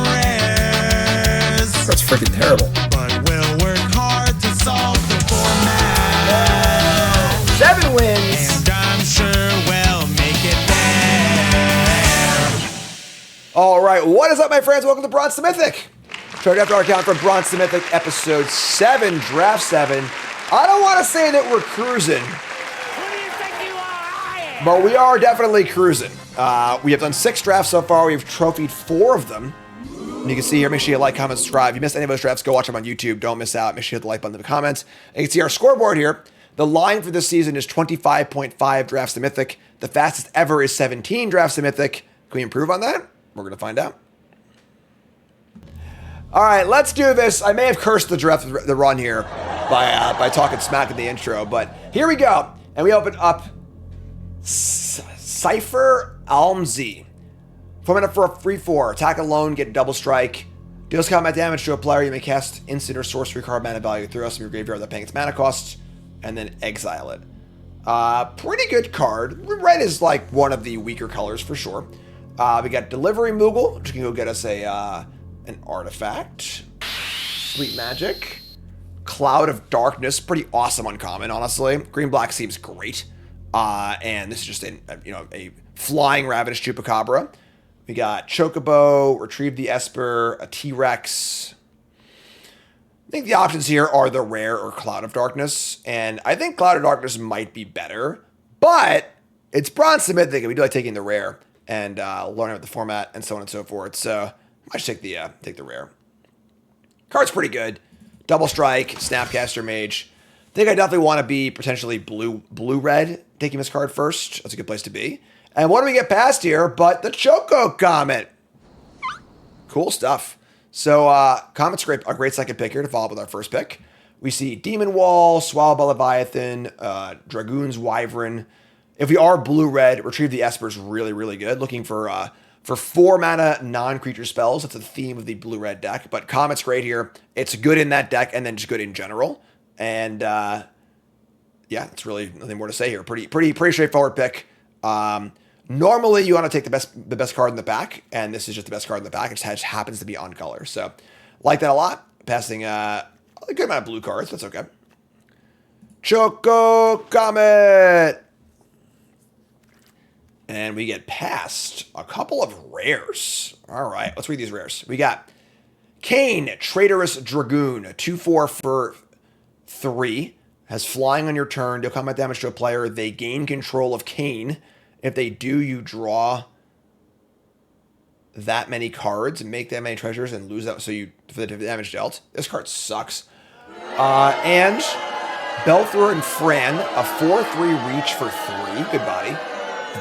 rares. That's freaking terrible. But we'll work hard to solve the format. 7 wins. And I'm sure we'll make it there. All right, what is up, my friends? Welcome to Bronze To Mythic. Check out our account for Bronze To Mythic, episode 7, draft 7. I don't want to say that we're cruising, but we are definitely cruising. We have done 6 drafts so far. We've trophied 4 of them. And you can see here, make sure you like, comment, subscribe. If you missed any of those drafts, go watch them on YouTube. Don't miss out. Make sure you hit the like button in the comments. And you can see our scoreboard here. The line for this season is 25.5 drafts to Mythic. The fastest ever is 17 drafts to Mythic. Can we improve on that? We're going to find out. All right, let's do this. I may have cursed the run here by talking smack in the intro, but here we go. And we open up Cypher Almsey. Format for a free 4. Attack alone, get double strike. Deals combat damage to a player. You may cast instant or sorcery card mana value through us from your graveyard without paying its mana cost, and then exile it. Pretty good card. Red is like one of the weaker colors for sure. We got Delivery Moogle, which can go get us an artifact. Sweet Magic. Cloud of Darkness, pretty awesome uncommon, honestly. Green-black seems great. And this is just a flying Ravenous Chupacabra. We got Chocobo, Retrieve the Esper, a T-Rex. I think the options here are the Rare or Cloud of Darkness. And I think Cloud of Darkness might be better. But it's Bronze To Mythic, and we do like taking the Rare and learning about the format and so on and so forth. So I should take the Rare. Card's pretty good. Double Strike, Snapcaster Mage. I think I definitely want to be potentially blue-red, taking this card first. That's a good place to be. And what do we get past here but the Choco Comet? Cool stuff. So Comet's a great second pick here to follow up with our first pick. We see Demon Wall, Swallowbell Leviathan, Dragoon's Wyvern. If we are blue-red, Retrieve the Esper is really, really good. Looking for 4 mana non-creature spells. That's the theme of the blue-red deck. But Comet's great here. It's good in that deck and then just good in general. And yeah, it's really nothing more to say here. Pretty straightforward pick. Normally you want to take the best card in the back, and this is just the best card in the back. It just happens to be on color. So like that a lot. Passing a good amount of blue cards. That's okay. Choco Comet. And we get past a couple of rares. All right, let's read these rares. We got Kane, Traitorous Dragoon, 2/4 for 3. Has flying on your turn. Deal combat damage to a player. They gain control of Kane. If they do, you draw that many cards and make that many treasures and lose that. So you for the damage dealt. This card sucks. And Belthor and Fran, a 4/3 reach for 3. Good body.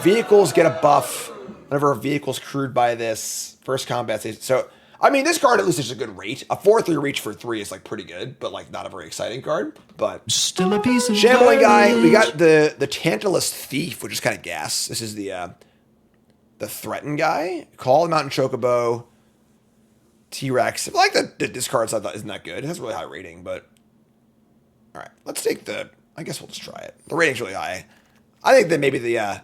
Vehicles get a buff whenever a vehicle's crewed by this first combat stage. So, I mean, this card at least is a good rate. A 4/3 reach for 3 is like pretty good, but like not a very exciting card. But still a piece of Shambling Guy. We got the Tantalus Thief, which is kind of gas. This is the Threaten Guy. Call the Mountain Chocobo. T-Rex. I like the discard side isn't that good. It has a really high rating, but all right, let's take I guess we'll just try it. The rating's really high. I think that maybe the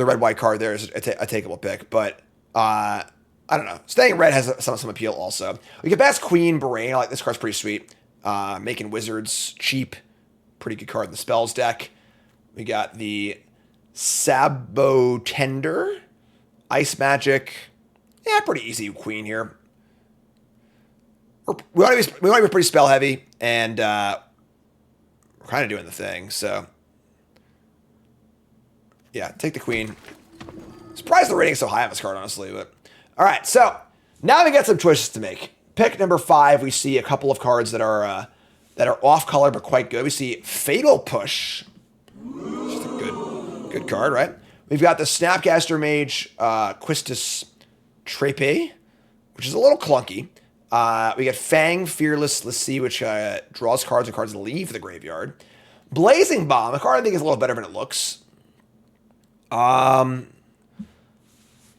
red-white card there is a takeable pick, but I don't know. Staying red has some appeal also. We get past Queen Berain. I like this card's pretty sweet. Making wizards cheap. Pretty good card in the spells deck. We got the Sabo Tender. Ice Magic. Yeah, pretty easy Queen here. We want to be pretty spell heavy, and we're kind of doing the thing, so yeah, take the Queen. Surprised the rating's so high on this card, honestly. But all right, so now we got some choices to make. Pick number 5, we see a couple of cards that are off color but quite good. We see Fatal Push. Just a good card, right? We've got the Snapcaster Mage, Quistis Trepe, which is a little clunky. We got Fang Fearless Lassie, which draws cards and cards leave the graveyard. Blazing Bomb, a card I think is a little better than it looks.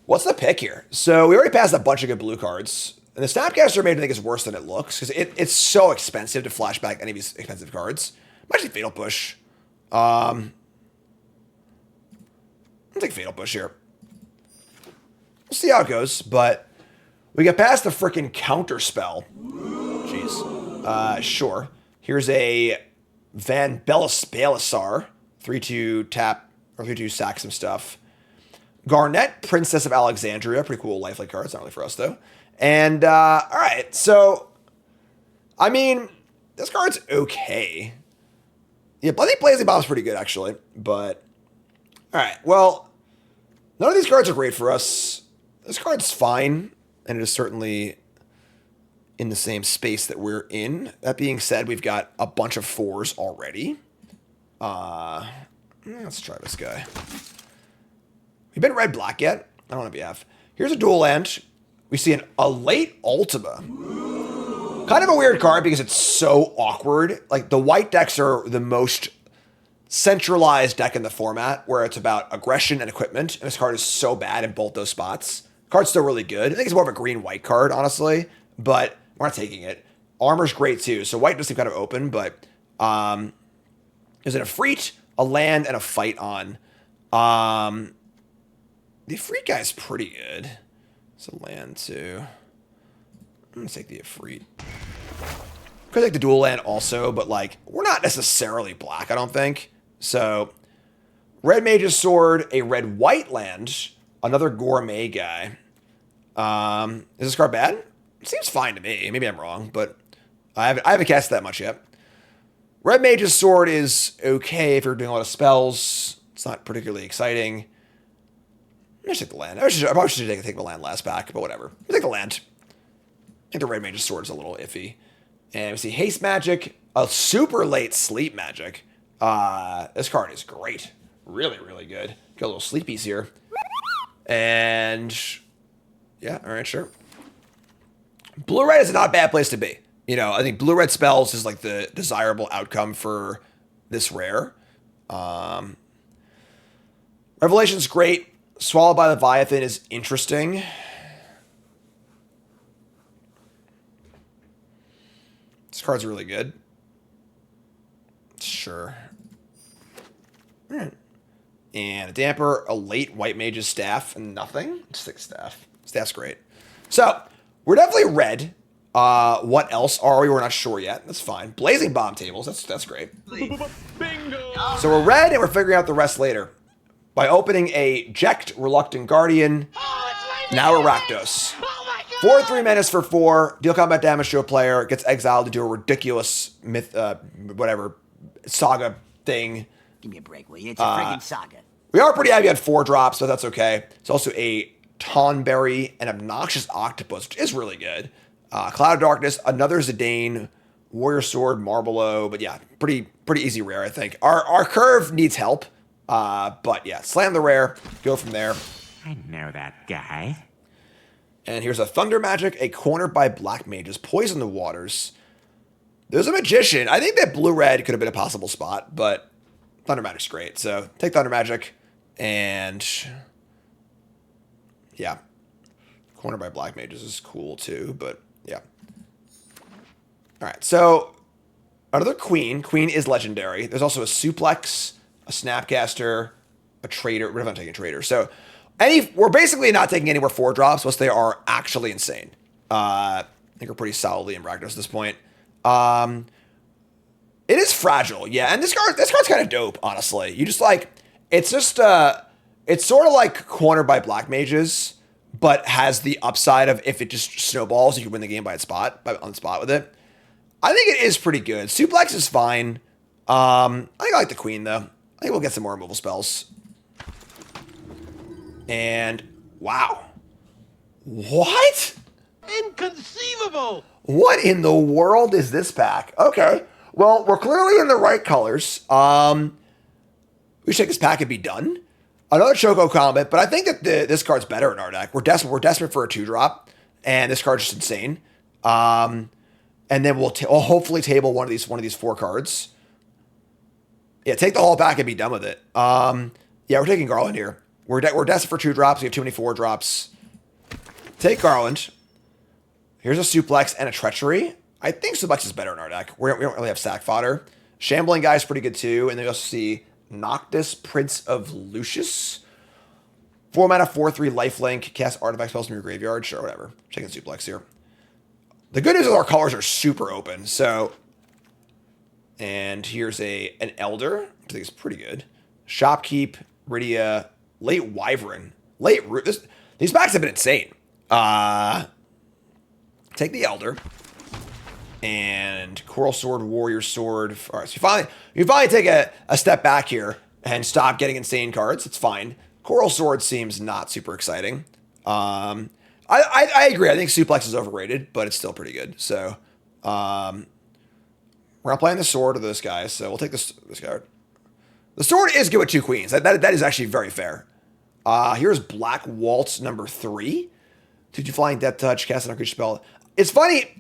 What's the pick here? So we already passed a bunch of good blue cards. And the Snapcaster Mage I think is worse than it looks because it's so expensive to flash back any of these expensive cards. Actually, Fatal Push. I'll take Fatal Push here. We'll see how it goes, but We get past the freaking counter spell. Jeez. Sure. Here's a Van Belisar. 3-2 tap, or 3-2 sack some stuff. Garnet, Princess of Alexandria. Pretty cool lifelink cards. Not really for us, though. And, alright. So, I mean, this card's okay. Yeah, I think Blazing Bomb's pretty good, actually. But, alright. Well, none of these cards are great for us. This card's fine. And it is certainly in the same space that we're in. That being said, we've got a bunch of 4s already. Let's try this guy. We've been red-black yet? I don't know if you have. Here's a dual land. We see a late Ultima. Kind of a weird card because it's so awkward. Like, the white decks are the most centralized deck in the format, where it's about aggression and equipment, and this card is so bad in both those spots. Card's still really good. I think it's more of a green-white card, honestly, but we're not taking it. Armor's great, too, so white does seem kind of open, but there's an Efreet, a land, and a fight on. The Efreet guy's pretty good. It's a land, too. I'm going to take the Efreet. Could take the dual land also, but, like, we're not necessarily black, I don't think. So, red Mage's Sword, a red-white land, another gourmet guy. Is this card bad? It seems fine to me. Maybe I'm wrong, but I haven't cast that much yet. Red Mage's Sword is okay if you're doing a lot of spells. It's not particularly exciting. Let's take the land. I probably should take the land last back, but whatever. We'll take the land. I think the Red Mage's Sword is a little iffy. And we see Haste Magic, a super late Sleep Magic. This card is great. Really, really good. Got a little sleepies here. And yeah, all right, sure. Blue-red is not a bad place to be. You know, I think blue-red spells is like the desirable outcome for this rare. Revelation's great. Swallowed by Leviathan is interesting. This card's really good. Sure. All right. And a damper, a late White Mage's Staff, and nothing. Just take Staff. Staff's great. So, we're definitely red. What else are we? We're not sure yet. That's fine. Blazing Bomb tables. That's great. Bingo! So we're red, and we're figuring out the rest later. By opening a Jekt Reluctant Guardian, now we're Rakdos. 4/3 menace for 4. Deal combat damage to a player. Gets exiled to do a ridiculous saga thing. Give me a break, will you? It's a friggin' saga. We are pretty heavy on 4 drops, so that's okay. It's also a Tonberry and Obnoxious Octopus, which is really good. Cloud of Darkness, another Zidane, Warrior Sword, Marble, but yeah, pretty easy rare, I think. Our curve needs help, but yeah, slam the rare, go from there. I know that guy. And here's a Thunder Magic, a Cornered by Black Mages, Poison the Waters. There's a Magician. I think that blue-red could have been a possible spot, but Thunder Magic's great. So take Thunder Magic, and yeah, Cornered by Black Mages is cool too, but yeah. All right, so another Queen. Queen is legendary. There's also a Suplex, a Snapcaster, a Trader. What if I'm taking Trader? So we're basically not taking anywhere 4 drops unless they are actually insane. I think we're pretty solidly in Rakdos at this point. It is fragile, yeah, and this card's kind of dope, honestly. You just like, it's just it's sort of like Cornered by Black Mages, but has the upside of if it just snowballs, you can win the game on the spot with it. I think it is pretty good. Suplex is fine. I think I like the Queen though. I think we'll get some more removal spells. And wow, what? Inconceivable! What in the world is this pack? Okay. Well, we're clearly in the right colors. We should take this pack and be done. Another Choco Combat, but I think that this card's better in our deck. We're desperate for a 2-drop, and this card's just insane. And then we'll hopefully table one of these 4 cards. Yeah, take the whole pack and be done with it. Yeah, we're taking Garland here. We're desperate for 2 drops. We have too many 4 drops. Take Garland. Here's a Suplex and a Treachery. I think Suplex is better in our deck. We don't really have sack fodder. Shambling Guy's pretty good too. And then we also see Noctis, Prince of Lucius. 4 mana, 4/3 lifelink, cast artifact spells from your graveyard. Sure, whatever. Checking suplex here. The good news is our colors are super open. So, and here's an Elder. I think it's pretty good. Shopkeep, Rydia, late Wyvern, late Root. These packs have been insane. Take the Elder. And Coral Sword, Warrior Sword. All right, so you finally take a step back here and stop getting insane cards. It's fine. Coral Sword seems not super exciting. I agree. I think Suplex is overrated, but it's still pretty good. So we're not playing the Sword of this guy, so we'll take this card. The Sword is good with 2 queens. That is actually very fair. Here's Black Waltz number 3. 2/2 flying, Death Touch, cast an creature spell. It's funny.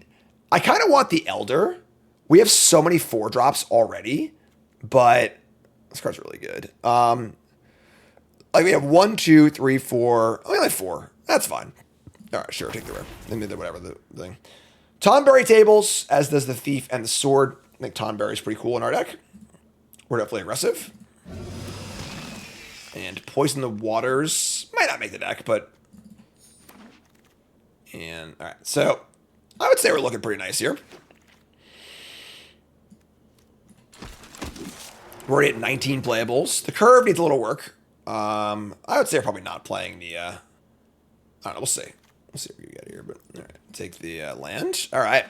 I kind of want the Elder. We have so many 4-drops already, but this card's really good. Like we have 1, 2, 3, 4. Only like 4. That's fine. All right, sure. Take the rare. Whatever the thing. Tonberry tables, as does the Thief and the Sword. I think Tonberry's pretty cool in our deck. We're definitely aggressive. And Poison the Waters might not make the deck, but. And all right, so. I would say we're looking pretty nice here. We're already at 19 playables. The curve needs a little work. I would say we're probably not playing the... I don't know, we'll see. We'll see what we get here. But all right, take the land. All right.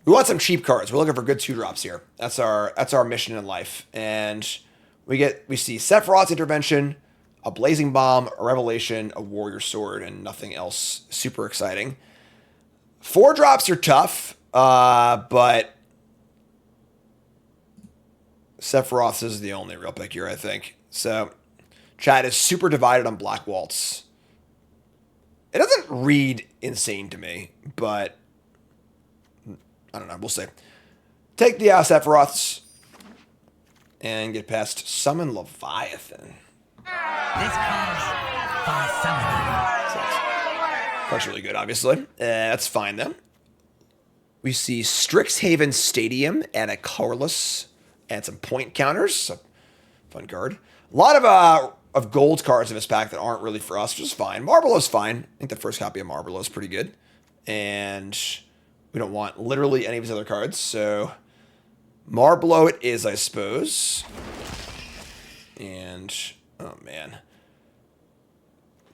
We want some cheap cards. We're looking for good 2-drops here. That's our mission in life. And we see Sephiroth's Intervention, a Blazing Bomb, a Revelation, a Warrior Sword, and nothing else super exciting. 4-drops are tough, but Sephiroth's is the only real pick here, I think. So, chat is super divided on Black Waltz. It doesn't read insane to me, but I don't know. We'll see. Take the Sephiroths and get past Summon Leviathan. This calls for summoning. That's really good, obviously. That's fine, though. We see Strixhaven Stadium and a colorless and some point counters. So, fun card. A lot of gold cards in this pack that aren't really for us, which is fine. Marbleow's fine. I think the first copy of Marbleow is pretty good. And we don't want literally any of his other cards. So, Marbleow it is, I suppose. And, oh man.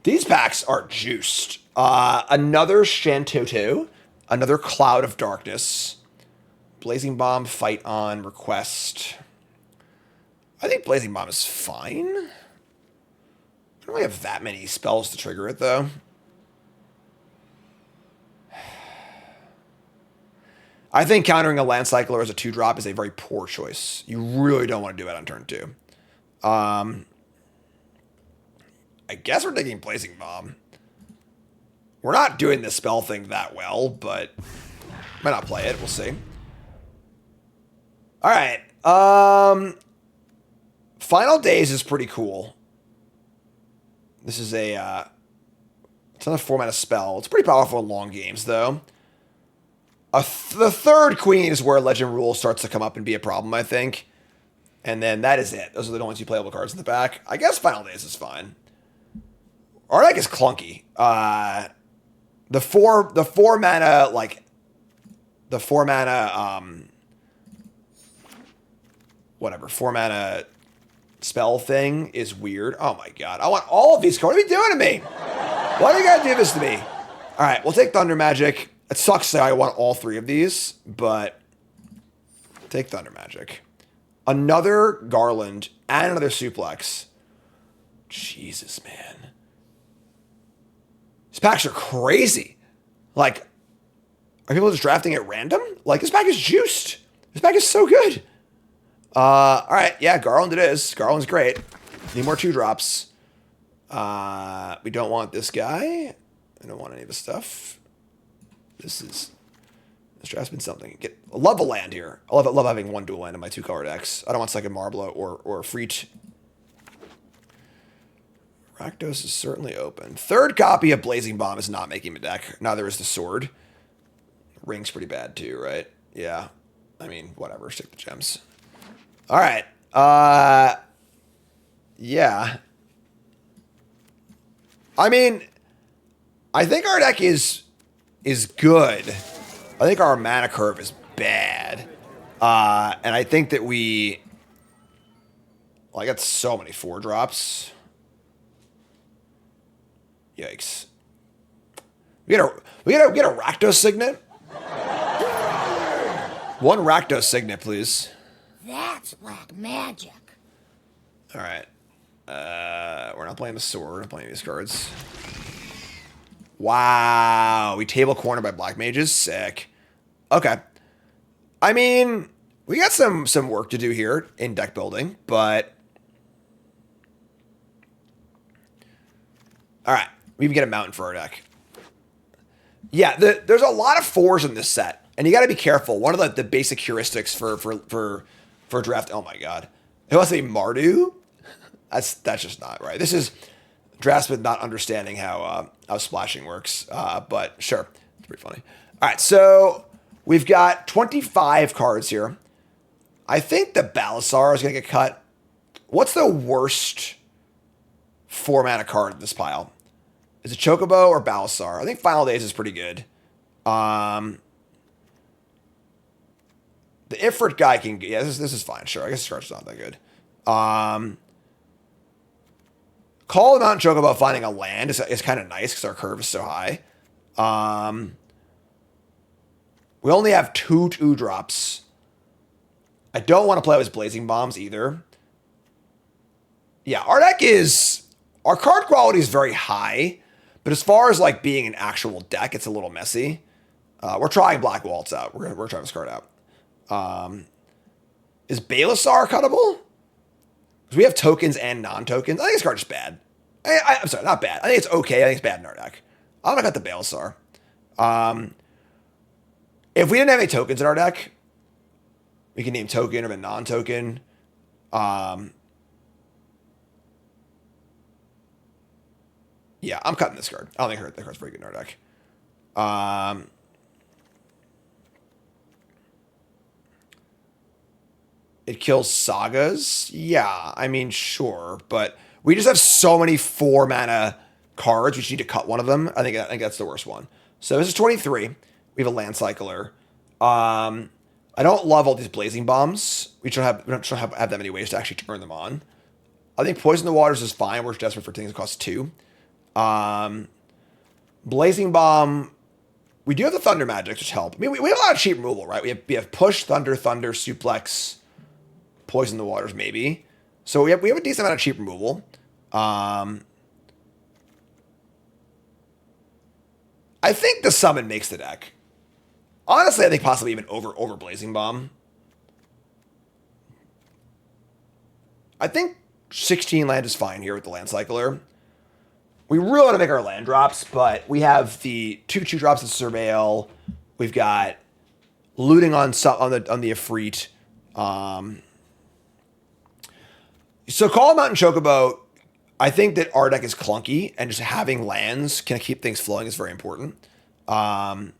These packs are juiced. Another Shantoto, another Cloud of Darkness, Blazing Bomb, Fight On, Request. I think Blazing Bomb is fine. I don't really have that many spells to trigger it, though. I think countering a Land Cycler as a 2-drop is a very poor choice. You really don't want to do it on turn 2. I guess we're taking Blazing Bomb. We're not doing this spell thing that well, but might not play it. We'll see. All right. Final Days is pretty cool. This is it's another 4-mana spell. It's pretty powerful in long games, though. The third queen is where Legend Rule starts to come up and be a problem, I think. And then that is it. Those are the only 2 playable cards in the back. I guess Final Days is fine. Our deck is clunky. The four mana, like, the 4 mana, whatever, 4 mana spell thing is weird. Oh my god. I want all of these cards. What are you doing to me? Why do you gotta do this to me? All right, we'll take Thunder Magic. It sucks that I want all 3 of these, but take Thunder Magic. Another Garland and another Suplex. Jesus, man. These packs are crazy. Like, are people just drafting at random? Like, this pack is juiced. This pack is so good. All right, yeah, Garland it is. Garland's great. Need more 2-drops. We don't want this guy. I don't want any of this stuff. This draft's been something. I love a land here. I love having 1 dual land in my 2-color decks. I don't want second Marbleow or Freet. Rakdos is certainly open. 3rd copy of Blazing Bomb is not making the deck. Neither is the Sword. Ring's pretty bad too, right? Yeah. I mean, whatever. Stick the gems. All right. Yeah. I mean, I think our deck is good. I think our mana curve is bad. And I think that we... Well, I got so many 4-drops. Yikes. We get a Rakdos Signet? One Rakdos Signet, please. That's black magic. Alright. We're not playing the sword. We're not playing these cards. Wow. We table corner by black mages. Sick. Okay. I mean, we got some work to do here in deck building, but... Alright. We can get a mountain for our deck. Yeah, there's a lot of 4s in this set, and you got to be careful. One of the basic heuristics for draft. Oh my god, it wants to be Mardu. That's just not right. This is drafts with not understanding how splashing works. But sure, it's pretty funny. All right, so we've got 25 cards here. I think the Balasar is gonna get cut. What's the worst 4-mana card in this pile? Is it Chocobo or Balasar? I think Final Days is pretty good. The Ifrit guy can... Yeah, this is fine. Sure, I guess Scar's not that good. Call him out and Chocobo finding a land is kind of nice because our curve is so high. We only have 2 2-drops. I don't want to play with Blazing Bombs either. Yeah, our deck is... Our card quality is very high. But as far as like being an actual deck, it's a little messy. We're trying Black Waltz out. We're trying this card out. Is Balasar cuttable? Because we have tokens and non-tokens. I think this card's just bad. I'm sorry, not bad. I think it's okay. I think it's bad in our deck. I'm gonna cut the Balasar. If we didn't have any tokens in our deck, we can name token or a non-token. Yeah, I'm cutting this card. I don't think that card's very good in our deck. It kills Sagas? Yeah, I mean, sure. But we just have so many 4-mana cards. We just need to cut one of them. I think that's the worst one. So this is 23. We have a Land Cycler. I don't love all these Blazing Bombs. We don't have that many ways to actually turn them on. I think Poison the Waters is fine. We're desperate for things that cost 2. Blazing Bomb, we do have the Thunder Magics, which help. I mean, we have a lot of cheap removal, right? We have Push, Thunder, Suplex, Poison the Waters, maybe. So we have a decent amount of cheap removal. I think the summon makes the deck. Honestly, I think possibly even over Blazing Bomb. I think 16 land is fine here with the Land Cycler. We really want to make our land drops, but we have the 2 2-drops of Surveil. We've got looting on the Ifrit. So call him out in Chocobo. I think that our deck is clunky, and just having lands can keep things flowing is very important. I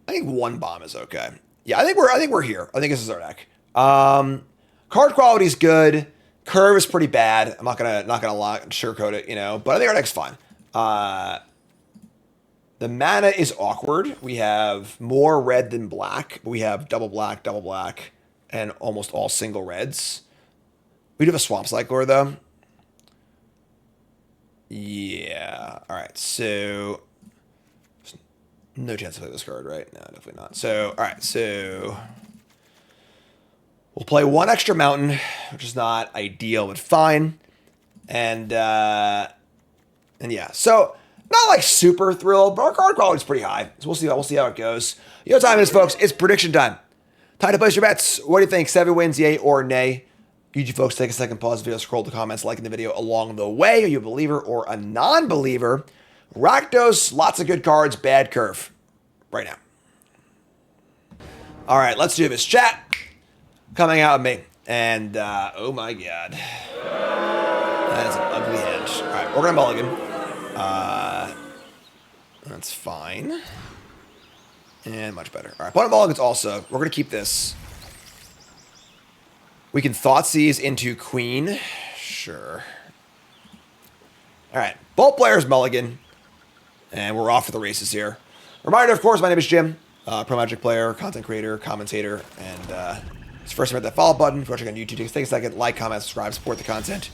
think 1 bomb is okay. Yeah, I think we're here. I think this is our deck. Card quality is good. Curve is pretty bad. I'm not gonna sugarcoat it, but I think our deck's fine. The mana is awkward. We have more red than black, but we have double black, and almost all single reds. We do have a Swamp Cycler though. Yeah. All right. So no chance to play this card, right? No, definitely not. So all right. So we'll play 1 extra mountain, which is not ideal, but fine. And yeah, so not like super thrilled, but our card quality is pretty high. So we'll see how it goes. You know what time it is, folks? It's prediction time. Time to place your bets. What do you think? 7 wins, yay or nay? You folks take a second, pause the video, scroll the comments, liking the video along the way. Are you a believer or a non-believer? Rakdos, lots of good cards, bad curve. Right now. All right, let's do this. Chat. Coming out of me. And, oh my god. That is an ugly hand. Alright, we're gonna mulligan. That's fine. And much better. Alright, opponent mulligans also. We're gonna keep this. We can Thoughtseize into Queen. Sure. All right, both players mulligan, and we're off for the races here. Reminder, of course, my name is Jim, pro Magic player, content creator, commentator, and it's first hit that follow button. If you're watching on YouTube, take a second, like, comment, subscribe, support the content.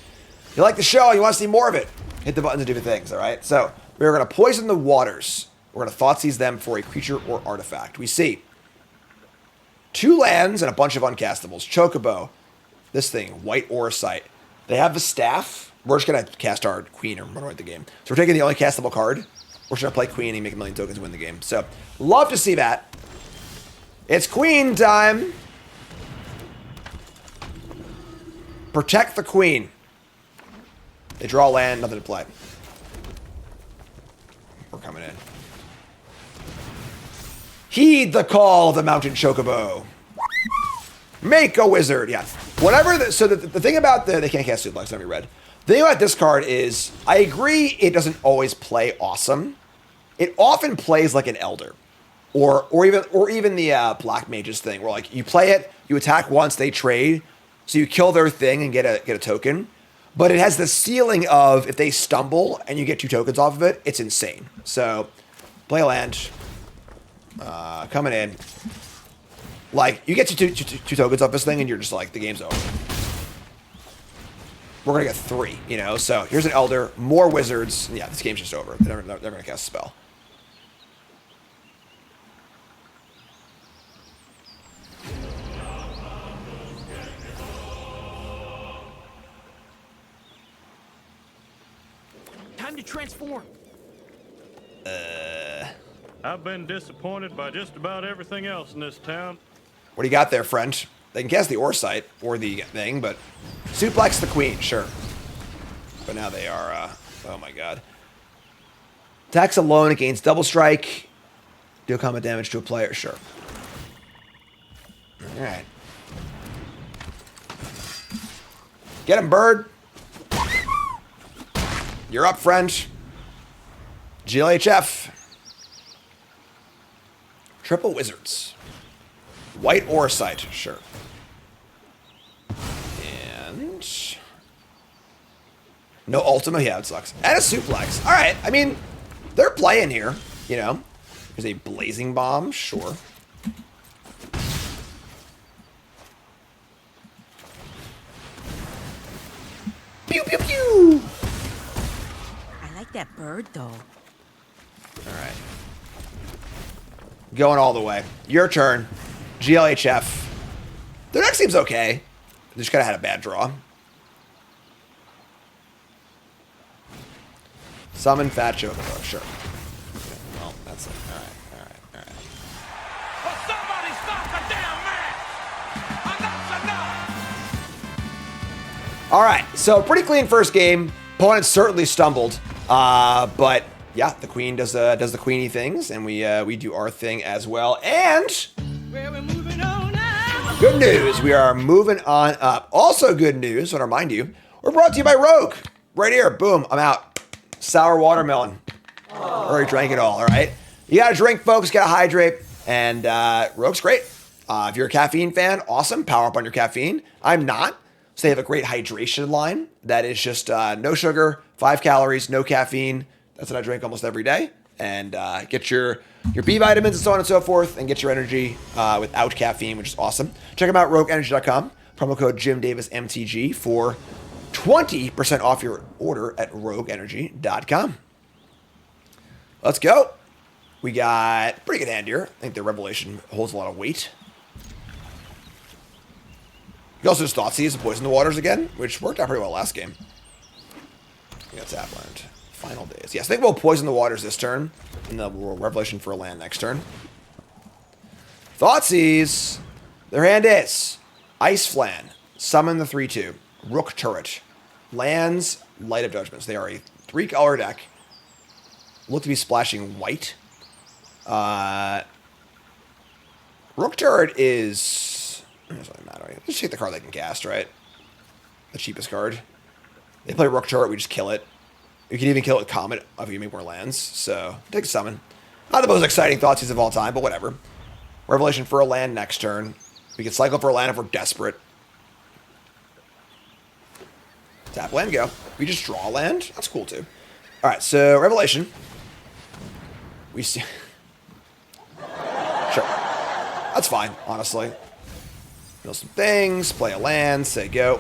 If you like the show, you want to see more of it, hit the buttons to do the things, all right? So we're going to poison the waters. We're going to Thoughtseize them for a creature or artifact. We see 2 lands and a bunch of uncastables. Chocobo, this thing, White Oracite. They have the staff. We're just going to cast our Queen and run away with the game. So we're taking the only castable card. We're just going to play Queen and make 1,000,000 tokens to win the game. So, love to see that. It's Queen time. Protect the Queen. They draw land, nothing to play. We're coming in. Heed the call of the Mountain Chocobo. Make a wizard. Yeah. Whatever. So the thing about they can't cast suplex. Let me read. The thing about this card is, I agree it doesn't always play awesome. It often plays like an Elder, or even the Black Mages thing, where like you play it, you attack once, they trade, so you kill their thing and get a token. But it has the ceiling of if they stumble and you get 2 tokens off of it, it's insane. So play a land, coming in, like you get two tokens off this thing, and you're just like the game's over. We're going to get 3, you know? So here's an Elder, more wizards. Yeah, this game's just over. They're going to cast a spell. Time to transform. I've been disappointed by just about everything else in this town. What do you got there, friend? They can cast the Oracite or the thing, but suplex the Queen, sure. But now they are, oh my god. Attacks alone against double strike. Deal combat damage to a player, sure. Alright. Get him, bird. You're up, friend. GLHF. Triple wizards. White Oracite, sure. And no Ultima, yeah, it sucks. And a suplex. Alright, I mean, they're playing here, you know. There's a blazing bomb, sure. Pew pew pew! I like that bird, though. Alright. Going all the way. Your turn. GLHF. Their deck seems okay. They just kind of had a bad draw. Summon Fat Chocobo, sure. Okay, well, that's it. Alright. Well, somebody stop the damn man! Enough's enough! Alright, so pretty clean first game. Opponent certainly stumbled. But yeah, the Queen does the Queenie things, and we do our thing as well. And Well, we're moving on now. good news, we are moving on up. Also good news, I want to remind you, we're brought to you by Rogue. Right here, boom, I'm out. Sour watermelon. Already drank it all right? You gotta drink, folks, gotta hydrate, and Rogue's great. If you're a caffeine fan, awesome, power up on your caffeine. I'm not, so they have a great hydration line that is just no sugar, 5 calories, no caffeine. That's what I drink almost every day. And get your B vitamins and so on and so forth, and get your energy without caffeine, which is awesome. Check them out, rogueenergy.com. Promo code JimDavisMTG for 20% off your order at rogueenergy.com. Let's go. We got a pretty good hand here. I think the Revelation holds a lot of weight. You also just Thoughtseize and Poison the Waters again, which worked out pretty well last game. We got Tapland. Final days. Yes, I think we'll Poison the Waters this turn, and then we'll Revelation for a land next turn. Thoughtseize. Their hand is Ice Flan, Summon the 3/2, Rook Turret, lands, Light of Judgments. They are a 3-color deck. Look to be splashing white. Rook Turret is... Doesn't matter. Just take the card they can cast, right? The cheapest card. They play Rook Turret, we just kill it. You can even kill it with Comet if you make more lands. So, take a summon. Not the most exciting Thoughtseize of all time, but whatever. Revelation for a land next turn. We can cycle for a land if we're desperate. Tap land, go. We just draw a land. That's cool, too. All right, so Revelation. We see. Sure. That's fine, honestly. Build some things, play a land, say go.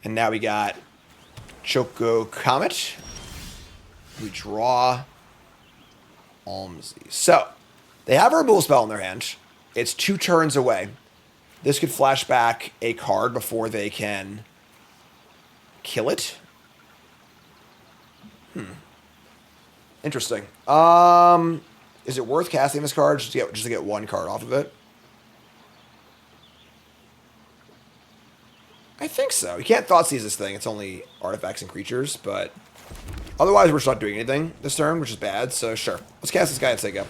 And now we got Choco Comet. We draw Almsy. So, they have a removal spell in their hand. It's 2 turns away. This could flash back a card before they can kill it. Interesting. Is it worth casting this card just to get 1 card off of it? I think so. You can't Thoughtseize this thing. It's only artifacts and creatures, but otherwise we're just not doing anything this turn, which is bad. So sure, let's cast this guy and say go.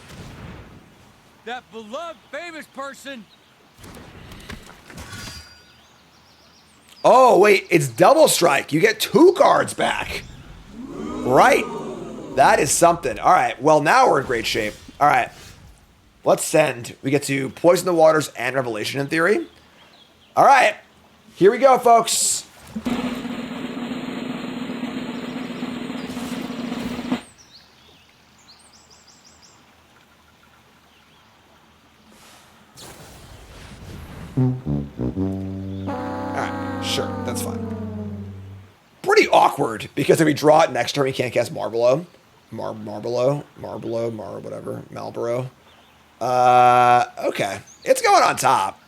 That beloved famous person. Oh wait, it's double strike. You get 2 cards back. Right. That is something. All right. Well, now we're in great shape. All right. Let's send. We get to Poison the Waters and Revelation in theory. All right. Here we go, folks. Alright, sure, that's fine. Pretty awkward, because if we draw it next turn, we can't cast Marlborough. Marlborough, whatever, Marlborough. Okay. It's going on top,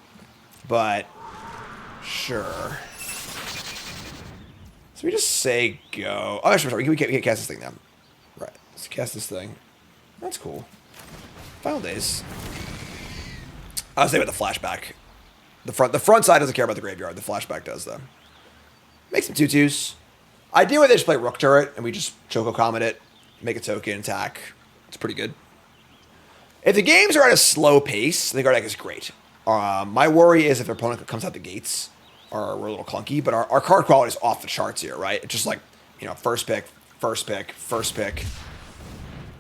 but sure. So we just say go. Oh, sure, we can't cast this thing now. Right, let's cast this thing. That's cool. Final days. I was thinking about the flashback. The front side doesn't care about the graveyard. The flashback does, though. Make some 2/2s. Ideally, they just play Rook Turret, and we just Choco Comet it, make a token, attack. It's pretty good. If the games are at a slow pace, the card deck is great. My worry is if their opponent comes out the gates, we're a little clunky, but our card quality is off the charts here, right? It's just like, you know, first pick, first pick, first pick.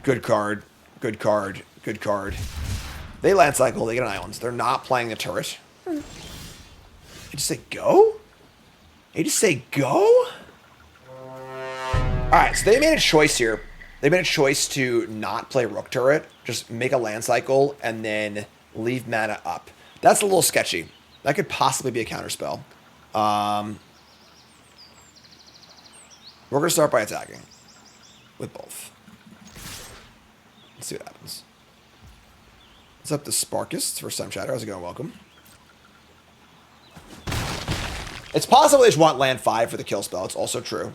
Good card, good card, good card. They land cycle, they get an islands. They're not playing the turret. They just say go? They just say go? Alright, so they made a choice here. They made a choice to not play Rook Turret, just make a land cycle, and then leave mana up. That's a little sketchy. That could possibly be a counterspell. We're going to start by attacking with both. Let's see what happens. What's up to Sparkus? First time chatter. How's it going? Welcome. It's possible they just want land 5 for the kill spell. It's also true.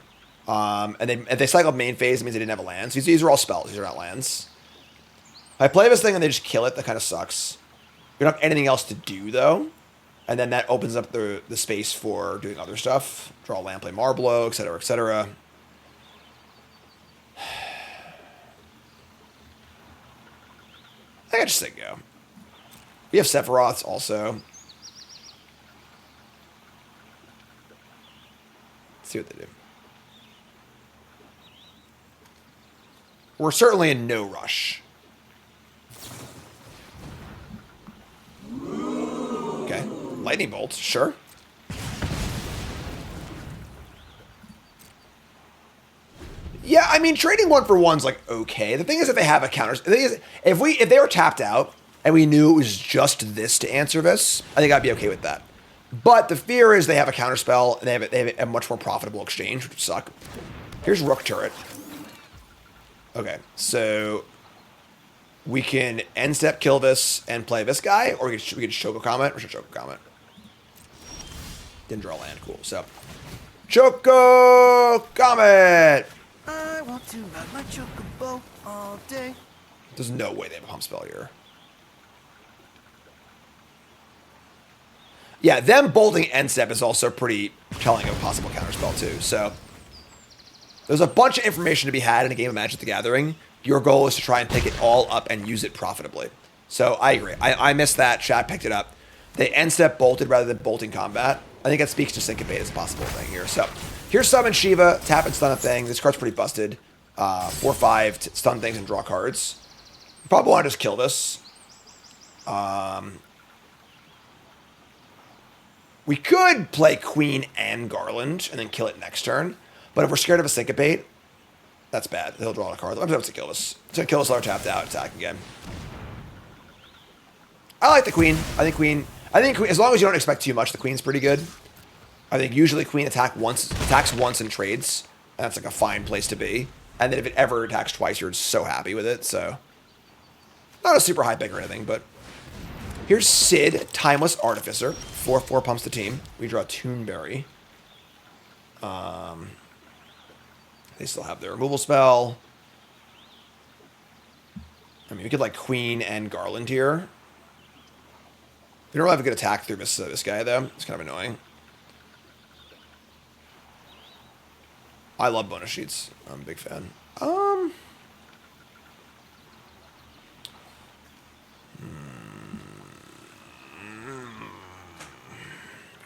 And if they cycled main phase, it means they didn't have a land. So these are all spells. These are not lands. If I play this thing and they just kill it, that kind of sucks. We don't have anything else to do, though. And then that opens up the space for doing other stuff. Draw land, play Marblow, etc., etc. I gotta just say go. We have Sephiroths also. Let's see what they do. We're certainly in no rush. Okay. Lightning bolts, sure. Yeah, I mean, trading 1-for-1's like okay. The thing is, if they have a counter, the thing is, if they were tapped out and we knew it was just this to answer this, I think I'd be okay with that. But the fear is they have a counter spell and they have a much more profitable exchange, which would suck. Here's Rook Turret. Okay, so we can end step kill this and play this guy, or we can Choco Comet. Or should Choco Comet? Didn't draw land. Cool. So Choco Comet. I want to ride my chocobo all day. There's no way they have a pump spell here. Yeah, them bolting end step is also pretty telling of a possible counterspell too. So there's a bunch of information to be had in a game of Magic the Gathering. Your goal is to try and pick it all up and use it profitably. So I agree. I missed that. Chat picked it up. They end step bolted rather than bolting combat. I think that speaks to Syncopate as a possible thing here. So here's Summon Shiva, tap and stun a thing. This card's pretty busted. 4/5 to stun things and draw cards. You probably want to just kill this. We could play Queen and Garland and then kill it next turn. But if we're scared of a Syncopate, that's bad. He'll draw a card. I'm going to kill us. It's going to kill us while we're tapped out, attack again. I like the Queen. I think Queen, as long as you don't expect too much, the Queen's pretty good. I think usually Queen attacks once and trades. And that's like a fine place to be. And then if it ever attacks twice, you're so happy with it. So, not a super high pick or anything, but here's Sid, Timeless Artificer. 4/4 pumps the team. We draw Toonberry. They still have their removal spell. I mean, we could like Queen and Garland here. We don't really have a good attack through this guy, though. It's kind of annoying. I love bonus sheets. I'm a big fan.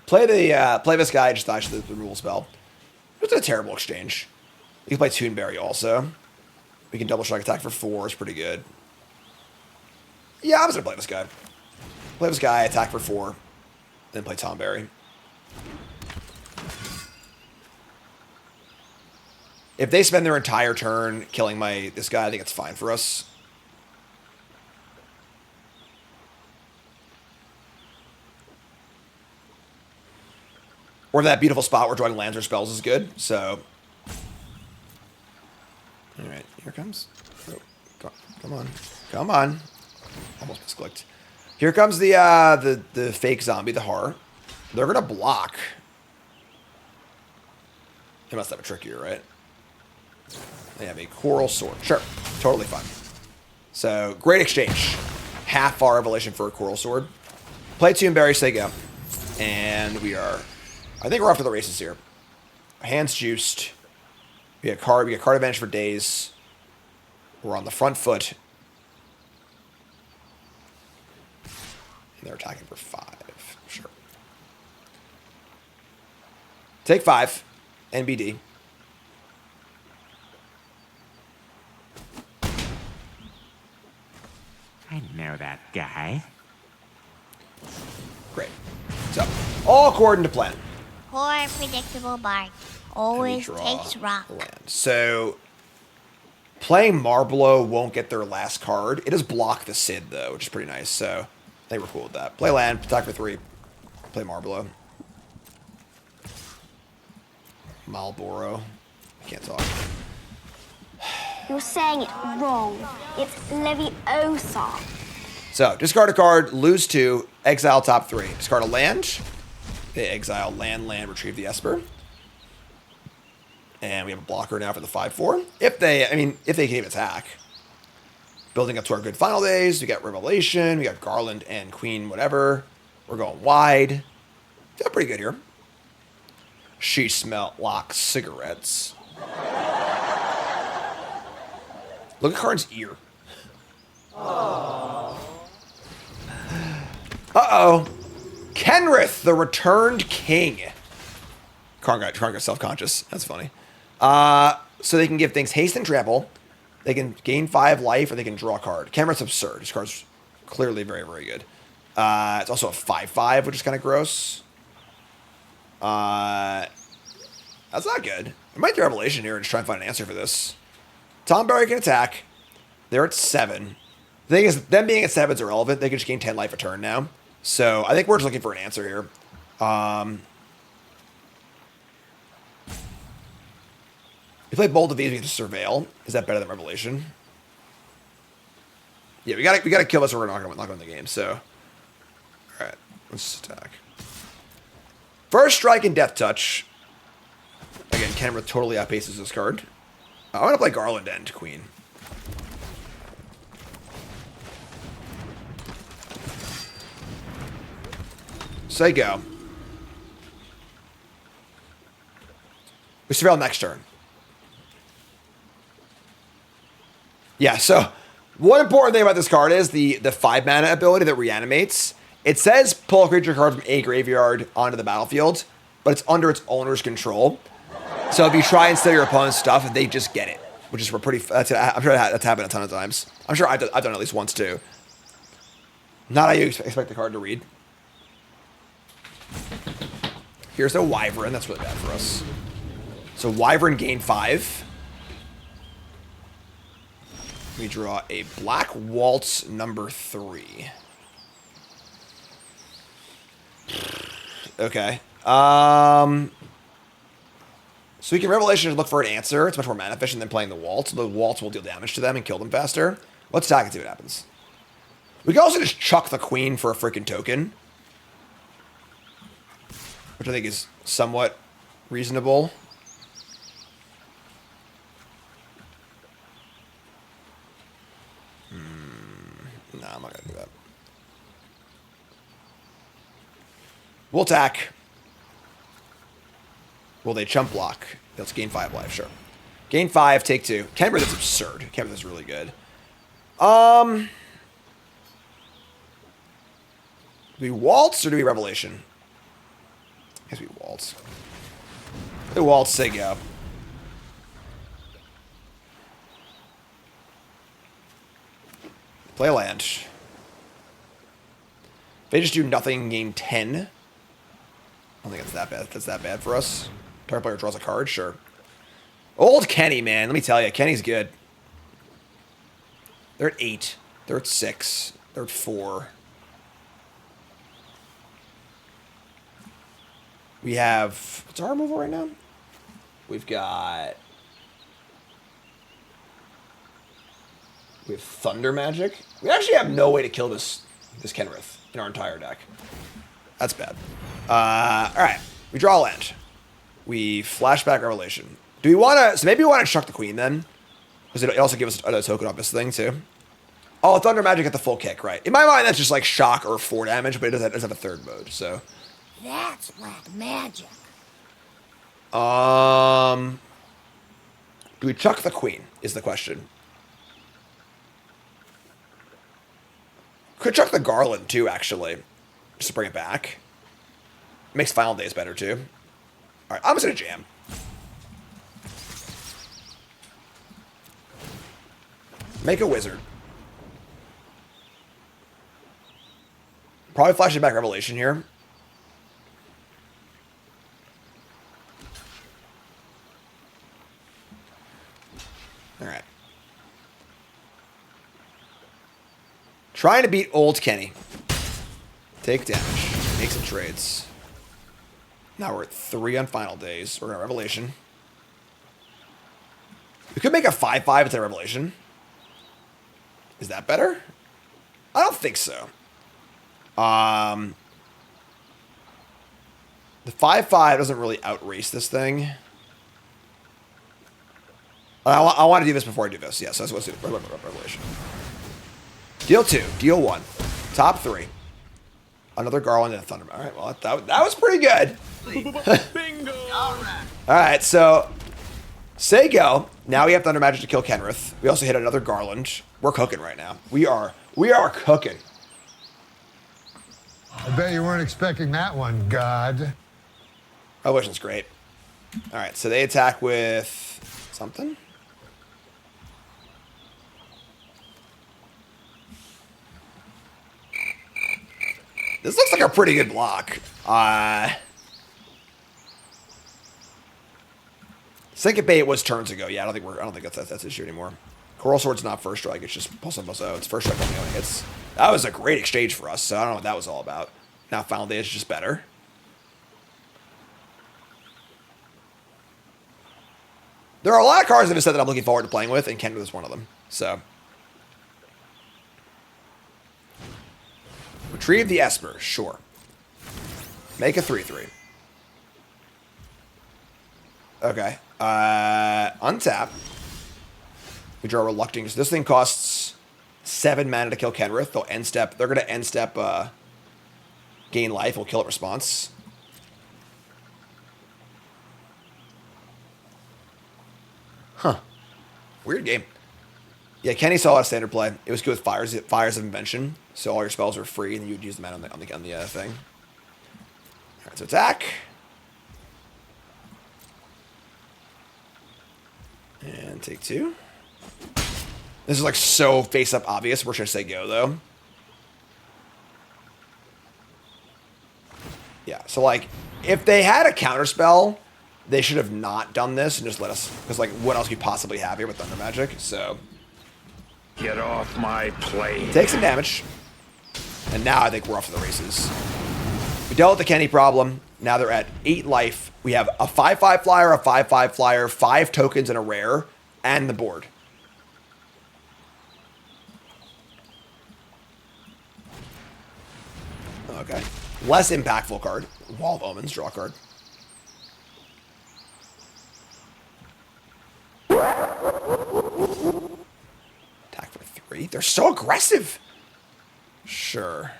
Play this guy, just dodge the removal spell. It's a terrible exchange. You can play Toonberry also. We can double strike attack for 4. It's pretty good. Yeah, I'm just gonna play this guy. Play this guy, attack for 4, then play Tomberry. If they spend their entire turn killing this guy, I think it's fine for us. Or that beautiful spot where drawing lands or spells is good, so. Alright, here comes. Oh, come on. Come on. Almost misclicked. Here comes the fake zombie, the horror. They're gonna block. They must have a trickier, right? They have a coral sword. Sure, totally fine. So great exchange. Half our revelation for a coral sword. Play Toonberry, say go, and we are. I think we're off to the races here. Hands juiced. We get card advantage for days. We're on the front foot. They're attacking for 5. Sure. Take 5. NBD. I know that guy. Great. So, all according to plan. Poor predictable bark. Always Draw takes rock. land. So, playing Marblow won't get their last card. It does block the Sid, though, which is pretty nice. So, I think we're cool with that. Play land, attack for 3. Play Marblow. Marlboro. I can't talk. You're saying it wrong. It's Leviosa. So, discard a card, lose 2, exile top 3. Discard a land. They exile land, retrieve the Esper. And we have a blocker now for the 5/4. If they can even attack. Building up to our good final days. We got Revelation. We got Garland and Queen, whatever. We're going wide. Feel pretty good here. She smelled like cigarettes. Look at Karn's ear. Uh-oh. Kenrith, the returned king. Karn got self-conscious. That's funny. So they can give things haste and trample. They can gain 5 life, or they can draw a card. Kenrith's absurd. This card's clearly very, very good. It's also a 5/5, which is kind of gross. That's not good. I might do Revelation here and just try and find an answer for this. Tomberry can attack. They're at 7. The thing is, them being at 7 is irrelevant. They can just gain 10 life a turn now. So I think we're just looking for an answer here. We play Bold of These, we get to Surveil. Is that better than Revelation? Yeah, we gotta kill this or we're not gonna win the game. So, all right, let's attack. First strike and Death Touch. Again, Kenrith totally outpaces this card. I'm gonna play Garland and Queen. Say go. We Surveil next turn. Yeah, so one important thing about this card is the 5 mana ability that reanimates. It says pull a creature card from a graveyard onto the battlefield, but it's under its owner's control. So if you try and steal your opponent's stuff, they just get it, which is I'm sure that's happened a ton of times. I'm sure I've done it at least once too. Not how you expect the card to read. Here's a Wyvern. That's really bad for us. So So Wyvern gain 5. We draw a Black Waltz number 3. Okay. So we can Revelation and look for an answer. It's much more mana efficient than playing the Waltz. The Waltz will deal damage to them and kill them faster. Let's attack and see what happens. We can also just chuck the Queen for a freaking token, which I think is somewhat reasonable. No, I'm not going to do that. We'll attack. Will they chump block? Let's gain 5 life, sure. Gain 5, take 2. Kenrith is absurd. Kenrith is really good. Do we waltz or do we Revelation? I guess we waltz. We waltz, say go. Play a land. If they just do nothing, gain 10. I don't think it's that bad. That's that bad for us. Target player draws a card, sure. Old Kenny, man. Let me tell you, Kenny's good. They're at 8. They're at 6. They're at 4. We have... What's our removal right now? We've got... We have Thunder Magic. We actually have no way to kill this Kenrith in our entire deck. That's bad. Alright. We draw a land. We flashback Revelation. Do we want to... So maybe we want to chuck the Queen then. Because it also gives us a token off this thing too. Oh, Thunder Magic at the full kick, right. In my mind, that's just like shock or 4 damage, but it does have a 3rd mode, so... That's black magic. Do we chuck the Queen, is the question. Could chuck the Garland too, actually. Just to bring it back. Makes Final Days better too. Alright, I'm just gonna jam. Make a wizard. Probably flashing back Revelation here. Alright. Trying to beat old Kenny. Take damage. Make some trades. Now we're at 3 on Final Days. We're at Revelation. We could make a 5-5 instead of Revelation. Is that better? I don't think so. The 5-5 doesn't really outrace this thing. I want to do this before I do this. Yes, that's what's it. Revelation. Deal 2. Deal 1. Top 3. Another Garland and a Thunder. All right, well, that was pretty good. Bingo! Alright, so say go. Now we have Thunder Magic to kill Kenrith. We also hit another Garland. We're cooking right now. We are cooking. I bet you weren't expecting that one, God. Revelation's great. Alright, so they attack with something. This looks like a pretty good block. Syncopate was turns ago. Yeah, I don't think that's the issue anymore. Coral Sword's not first strike. It's just plus 1 plus 0. It's first strike only when it hits. That was a great exchange for us. So I don't know what that was all about. Now Final Day is just better. There are a lot of cards in this set that I'm looking forward to playing with, and Kenrith is one of them. So retrieve the Esper, sure. Make a 3/3. Okay. Untap. We draw Relucting. So this thing costs 7 mana to kill Kenrith. They'll end step. They're going to end step gain life. We'll kill it response. Huh. Weird game. Yeah, Kenny saw a lot of standard play. It was good with Fires of Invention. So all your spells are free, and then you would use them out on the thing. All right, so attack. And take 2. This is like so face-up obvious. Where should I say go, though? Yeah, so like, if they had a counterspell they should have not done this and just let us, because like what else could you possibly have here with Thunder Magic? So Get off my plane. take some damage, and now I think we're off to the races. We dealt with the Kenny problem. Now they're at 8 life. We have a 5/5 flyer, a 5/5 flyer, 5 tokens and a rare, and the board. Okay. Less impactful card. Wall of Omens, draw a card. Attack for 3. They're so aggressive. Sure.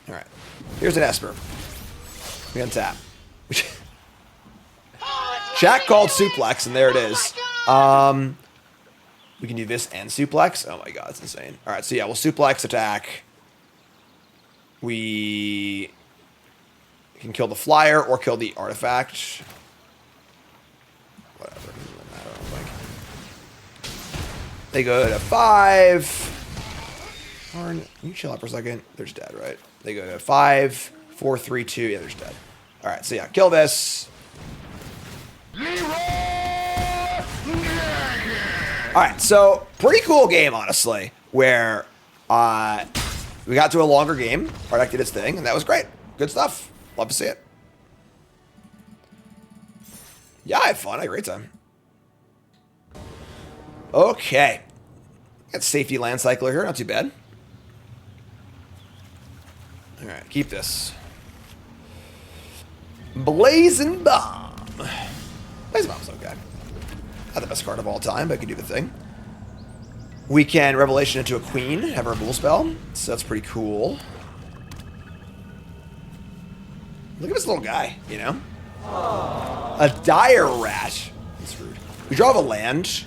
Alright. Here's an Esper. We untap. Jack called Suplex, and there it is. We can do this and Suplex. Oh my god, it's insane. Alright, so yeah, we'll Suplex, attack. We can kill the flyer or kill the artifact. Whatever. I don't think. They go to 5. Darn, can you chill out for a second? They're just dead, right? They go to 5, 4, 3, 2. Yeah, they're just dead. Alright, so yeah, kill this. Alright, so pretty cool game, honestly, where we got to a longer game. Our deck did its thing, and that was great. Good stuff. Love to see it. Yeah, I had fun. I had a great time. Okay. Got Safety Land Cycler here. Not too bad. Alright, keep this. Blazing Bomb. Blazing Bomb's okay. Not the best card of all time, but it can do the thing. We can Revelation into a Queen, have a removal spell. So that's pretty cool. Look at this little guy, you know? A Dire Rat. That's rude. We draw a land.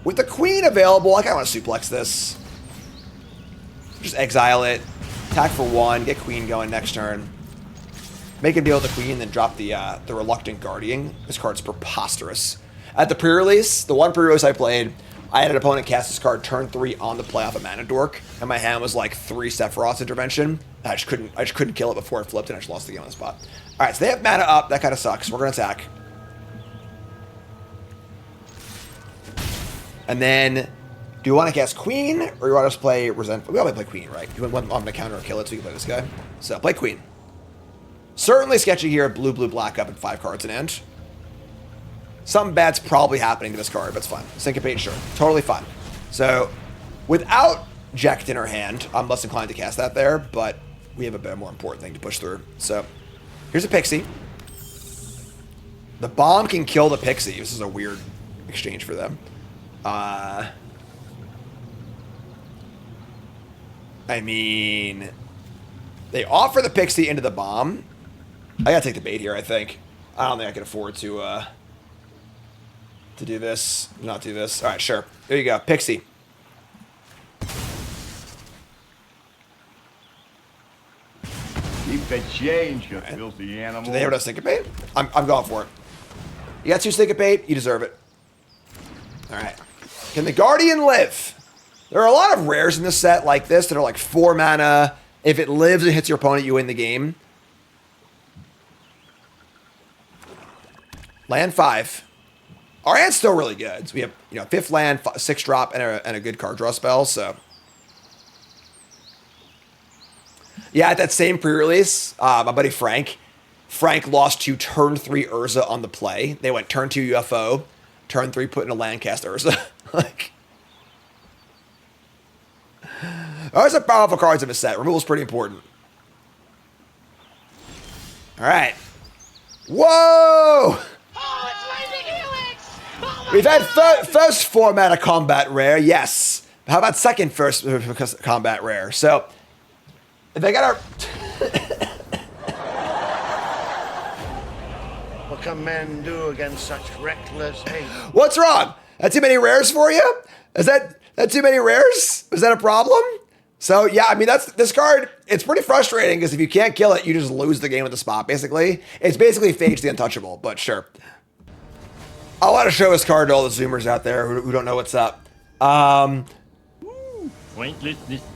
With the Queen available, I kind of want to suplex this. Just exile it. Attack for 1, get Queen going next turn. Make him deal with the Queen, then drop the Reluctant Guardian. This card's preposterous. At the pre-release, the one pre-release I played, I had an opponent cast this card turn 3 on the play off a Mana Dork, and my hand was like 3 Sephiroth's Intervention. I just couldn't kill it before it flipped, and I just lost the game on the spot. All right, so they have mana up. That kind of sucks. We're gonna attack, and then do you want to cast Queen, or you want to just play Resentful? We always play Queen, right? You want to counter or kill it, so you can play this guy. So play Queen. Certainly sketchy here. Blue, blue, black up, and 5 cards in hand. Something bad's probably happening to this card, but it's fine. Syncopate, sure. Totally fine. So, without Jekt in our hand, I'm less inclined to cast that there, but we have a bit more important thing to push through. So, here's a Pixie. The bomb can kill the Pixie. This is a weird exchange for them. I mean, they offer the Pixie into the bomb. I gotta take the bait here, I think. I don't think I can afford to do this. Not do this. Alright, sure. There you go. Pixie. Keep the change, you filthy animal. Do they have a Syncopate? I'm going for it. You got 2 Syncopate, you deserve it. Alright. Can the Guardian live? There are a lot of rares in this set like this that are like 4 mana. If it lives and hits your opponent, you win the game. Land 5. Our hand's still really good. So we have, 5th land, 6 drop, and a good card draw spell, so. Yeah, at that same pre-release, my buddy Frank lost to turn 3 Urza on the play. They went turn 2 UFO, turn 3 put in a land cast Urza. Like, those are powerful cards in a set. Removal's pretty important. All right. Whoa! We've had first 4 mana combat rare, yes. How about second first combat rare? So, if they got our... What can men do against such reckless hate? What's wrong? That too many rares for you? Is that too many rares? Is that a problem? So, yeah, I mean, this card, it's pretty frustrating because if you can't kill it, you just lose the game with the spot, basically. It's basically Phage the Untouchable, but sure. I want to show this card to all the Zoomers out there who don't know what's up.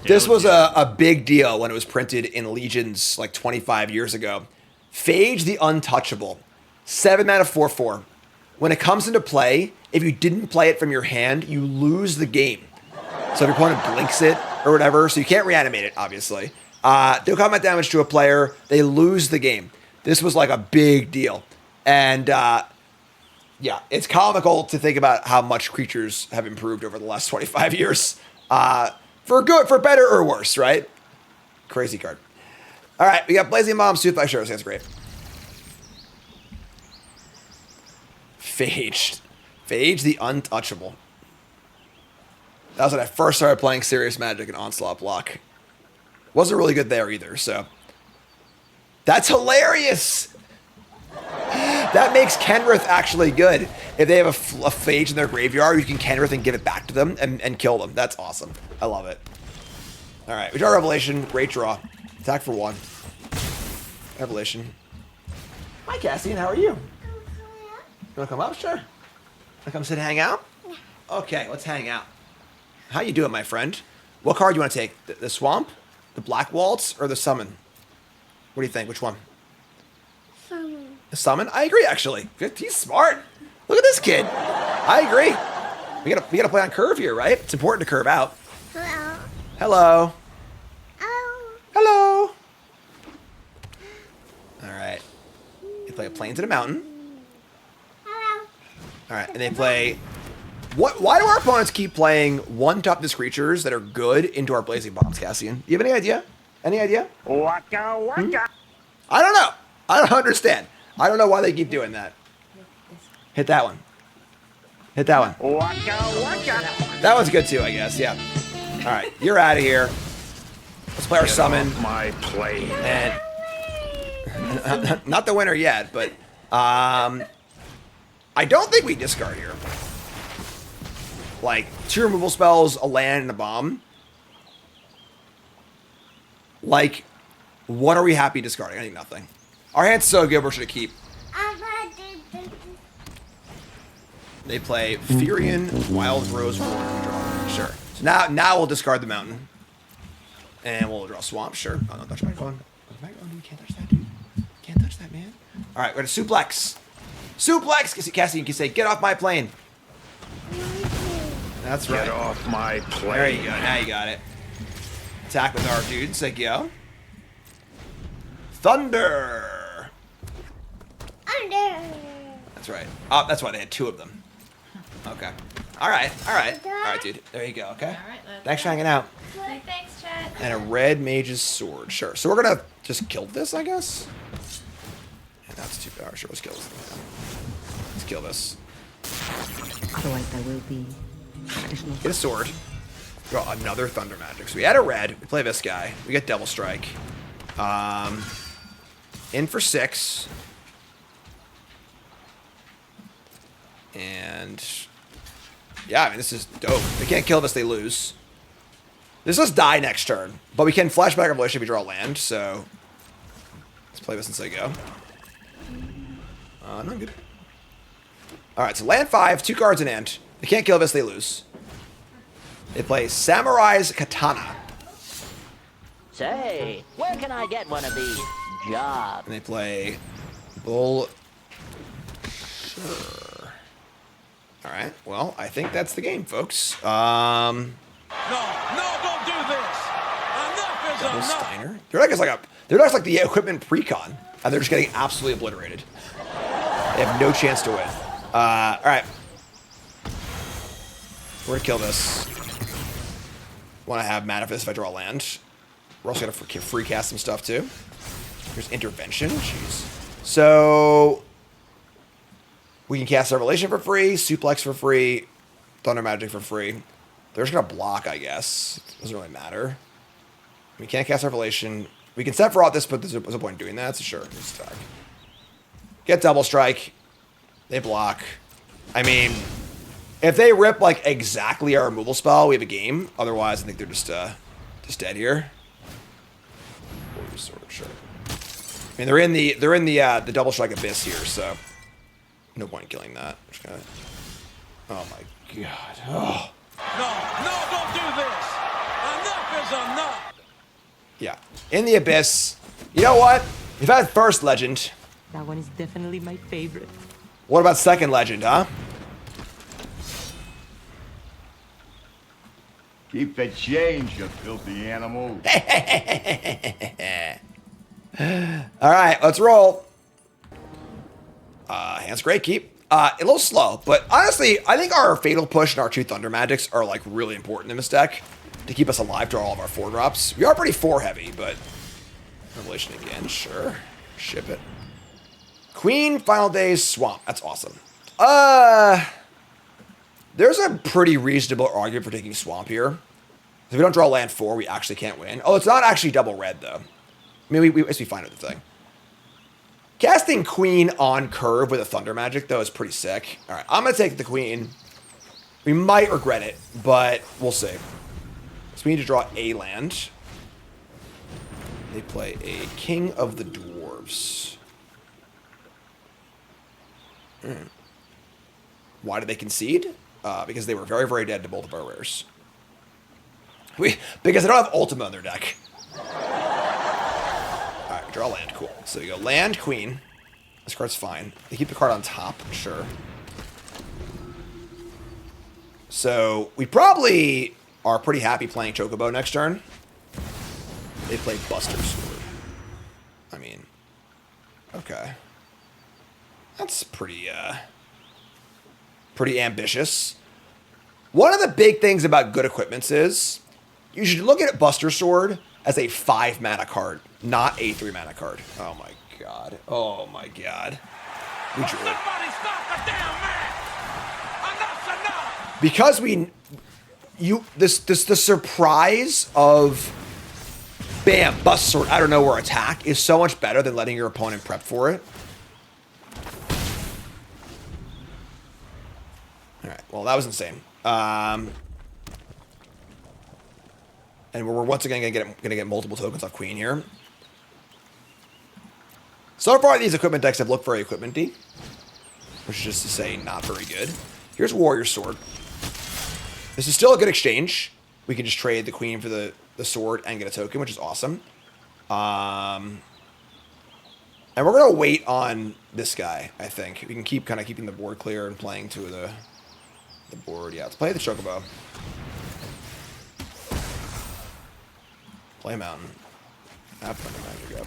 This was a big deal when it was printed in Legions like 25 years ago. Phage the Untouchable. 7 mana 4/4. When it comes into play, if you didn't play it from your hand, you lose the game. So if your opponent blinks it or whatever, so you can't reanimate it, obviously. Deal combat damage to a player, they lose the game. This was like a big deal. And yeah, it's comical to think about how much creatures have improved over the last 25 years. For good, for better or worse, right? Crazy card. All right, we got Blazing Bomb, Soothfly Shadows. That's great. Phage. Phage the Untouchable. That was when I first started playing serious Magic and Onslaught block. Wasn't really good there either, so. That's hilarious! That makes Kenrith actually good. If they have a Phage in their graveyard, you can Kenrith and give it back to them and kill them. That's awesome. I love it. Alright, we draw Revelation. Great draw. Attack for 1. Revelation. Hi, Cassian. How are you? You want to come up? Sure. Want to come sit and hang out? Okay, let's hang out. How you doing, my friend? What card do you want to take? The Swamp? The Black Waltz? Or the Summon? What do you think? Which one? Summon. The Summon? I agree, actually. He's smart. Look at this kid. I agree. We gotta play on curve here, right? It's important to curve out. Hello. Hello. Oh. Hello. All right. They play a Plains and a Mountain. Hello. All right, and they play. Why do our opponents keep playing one toughness creatures that are good into our Blazing Bombs, Cassian? You have any idea? Any idea? Waka waka. I don't know. I don't understand. I don't know why they keep doing that. Hit that one. Hit that one. Waka waka. That one's good too, I guess. Yeah. All right, you're out of here. Let's play our Summon. My plane. And not the winner yet, but I don't think we discard here. Like 2 removal spells, a land, and a bomb. Like, what are we happy discarding? I think nothing. Our hand's so good, we're just gonna keep. They play Furion, Wild Rose Ward. Sure. So now we'll discard the Mountain. And we'll draw Swamp, sure. Oh, don't touch my phone. You can't touch that, dude. Can't touch that, man. Alright, we're gonna Suplex. Suplex! Cassie, you can say, get off my plane. That's right. Get off my plane. There you go. Now you got it. Attack with our dudes. Like, yo. Thunder. Thunder. That's right. Oh, that's why they had 2 of them. Okay. All right. All right. All right, dude. There you go. Okay. All right, Thanks for hanging out. Thanks, chat. And a red mage's sword. Sure. So we're gonna just kill this, I guess. Yeah, that's too bad. Sure, let's kill this. Let's kill this. Otherwise, there will be additional. Get a sword. Draw another Thunder Magic. So we add a red. We play this guy. We get Double Strike. In for 6. And yeah, I mean, this is dope. They can't kill this, they lose. This does die next turn, but we can flashback Revelation if we draw land, so let's play this since they go. Not good. Alright, so land 5, 2 cards in hand. They can't kill this, they lose. They play Samurai's Katana. Say, where can I get one of these jobs? And they play Bull. Sure. Alright, well, I think that's the game, folks. No, don't do this. Enough is Double enough. Steiner. They're like the equipment precon, and they're just getting absolutely obliterated. They have no chance to win. Alright. We're gonna kill this. Want to have mana for this if I draw land. We're also gonna free cast some stuff too. Here's Intervention. Jeez. So we can cast Revelation for free, Suplex for free, Thunder Magic for free. They're just gonna block, I guess. It doesn't really matter. We can't cast Revelation. We can set for all this, but there's no point in doing that, so sure. Just attack. Get Double Strike. They block. I mean, if they rip like exactly our removal spell, we have a game. Otherwise, I think they're just dead here. Sword, sure. I mean, they're in the Double Strike Abyss here, so no point in killing that. Just gonna... Oh my god. Oh. No, don't do this. Enough is enough. Yeah. In the Abyss. You know what? We've had first legend. That one is definitely my favorite. What about second legend, huh? Keep the change, you filthy animal. All right, let's roll. Hands great, keep. A little slow, but honestly, I think our Fatal Push and our two Thunder Magics are like really important in this deck to keep us alive to all of our 4-drops. We are pretty 4-heavy, but Revelation again, sure. Ship it. Queen, Final Days, Swamp. That's awesome. There's a pretty reasonable argument for taking Swamp here. If we don't draw land 4, we actually can't win. Oh, it's not actually double red, though. I mean, we fine with the thing. Casting Queen on curve with a Thunder Magic, though, is pretty sick. All right, I'm going to take the Queen. We might regret it, but we'll see. So we need to draw a land. They play a King of the Dwarves. Why did they concede? Because they were very, very dead to both of our rares. Because they don't have Ultima on their deck. Alright, draw land. Cool. So you go land, Queen. This card's fine. They keep the card on top, sure. So we probably are pretty happy playing Chocobo next turn. They play Buster Sword. I mean, okay. That's pretty ambitious. One of the big things about good equipments is you should look at Buster Sword as a 5-mana card, not a 3-mana card. Oh my god. Oh my god. We drew it. Somebody stop the damn match! Enough's enough! Because the surprise of bam, Buster Sword out of nowhere attack is so much better than letting your opponent prep for it. Alright, well that was insane. And we're once again gonna get multiple tokens off Queen here. So far, these equipment decks have looked very equipment-y, which is just to say not very good. Here's Warrior Sword. This is still a good exchange. We can just trade the Queen for the sword and get a token, which is awesome. And we're gonna wait on this guy, I think. We can keep kind of keeping the board clear and playing to the board. Yeah, let's play the Chocobo. Play Mountain. Have Thunder Magic up.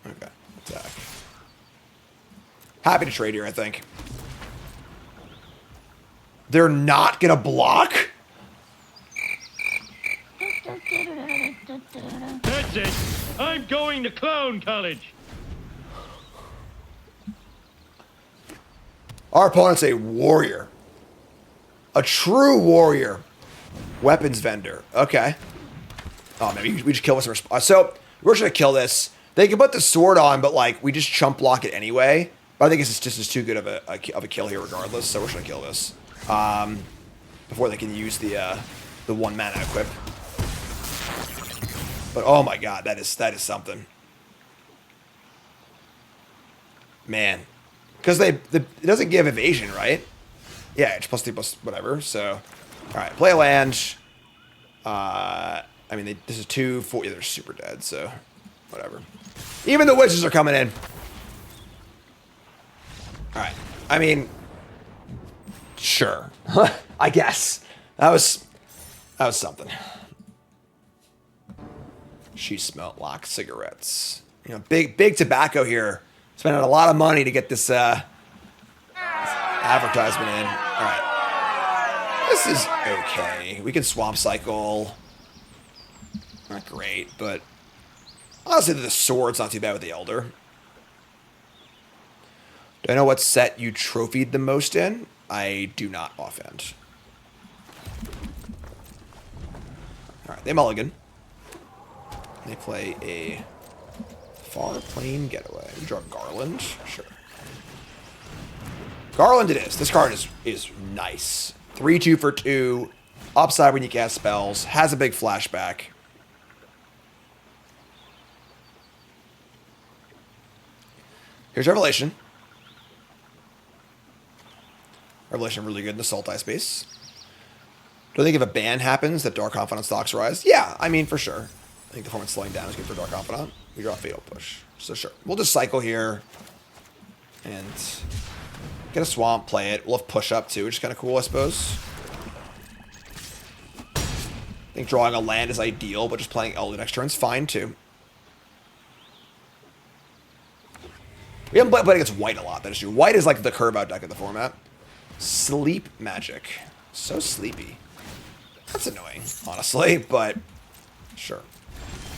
Okay, attack. Happy to trade here, I think. They're not gonna block? That's it. I'm going to clown college. Our opponent's a warrior. A true warrior. Weapons vendor. Okay. Oh, maybe we just kill this. So, we're just gonna kill this. They can put the sword on, but, like, we just chump block it anyway. But I think it's just as too good of a kill here regardless, so we're just gonna kill this. Before they can use the 1-mana equip. But, oh my god, that is something. Man. Because it doesn't give evasion, right? Yeah, it's +3 plus whatever, so. Alright, play a land. I mean, this is 2, 4, yeah, they're super dead, so whatever. Even the witches are coming in. Alright, I mean, sure. I guess. That was something. She smelt like cigarettes. You know, big tobacco here. Spending a lot of money to get this advertisement in. All right. This is okay. We can Swamp Cycle. Not great, but honestly, the sword's not too bad with the Elder. Do I know what set you trophied the most in? I do not offhand. All right, they mulligan. They play a Far Plane Getaway. We draw Garland. Sure. Garland it is. This card is nice. 3/2 for 2. Upside when you cast spells. Has a big flashback. Here's Revelation. Revelation really good in the Sultai space. Do I think if a ban happens that Dark Confidant stocks rise? Yeah, I mean, for sure. I think the format slowing down is good for Dark Confidant. We draw Fatal Push. So sure. We'll just cycle here. And get a Swamp, play it. We'll have Push Up too, which is kind of cool, I suppose. I think drawing a land is ideal, but just playing Elder next turn is fine too. We haven't played against white a lot, that is true. White is like the curve out deck of the format. Sleep Magic. So sleepy. That's annoying, honestly, but sure.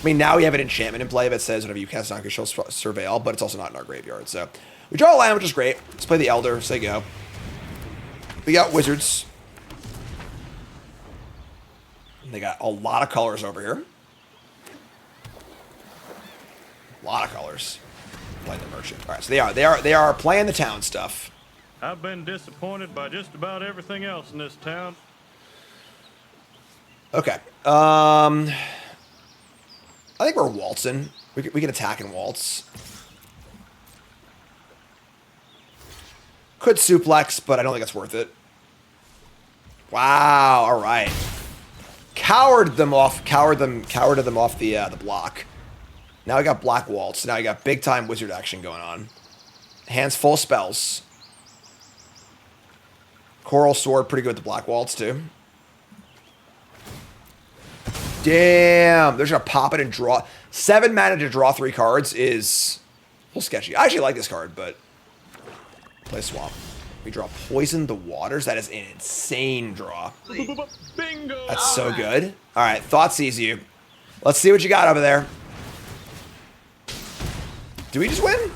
I mean, now we have an enchantment in play that says whenever you cast Knock, she'll Surveil, but it's also not in our graveyard. So we draw a land, which is great. Let's play the Elder, say go. We got Wizards. And they got a lot of colors over here. A lot of colors. Playing the Merchant. All right, so they are playing the town stuff. I've been disappointed by just about everything else in this town. Okay. I think we're waltzing. We can attack and waltz. Could suplex, but I don't think it's worth it. Wow. All right. Cowered them off the block. Now we got Black Waltz. Now you got big time wizard action going on. Hands full spells. Coral Sword, pretty good with the Black Waltz too. Damn, they're just gonna pop it and draw. 7 mana to draw 3 cards is a little sketchy. I actually like this card, but play Swamp. We draw Poison the Waters. That is an insane draw. Bingo! That's so good. All right, Thought sees you. Let's see what you got over there. Do we just win?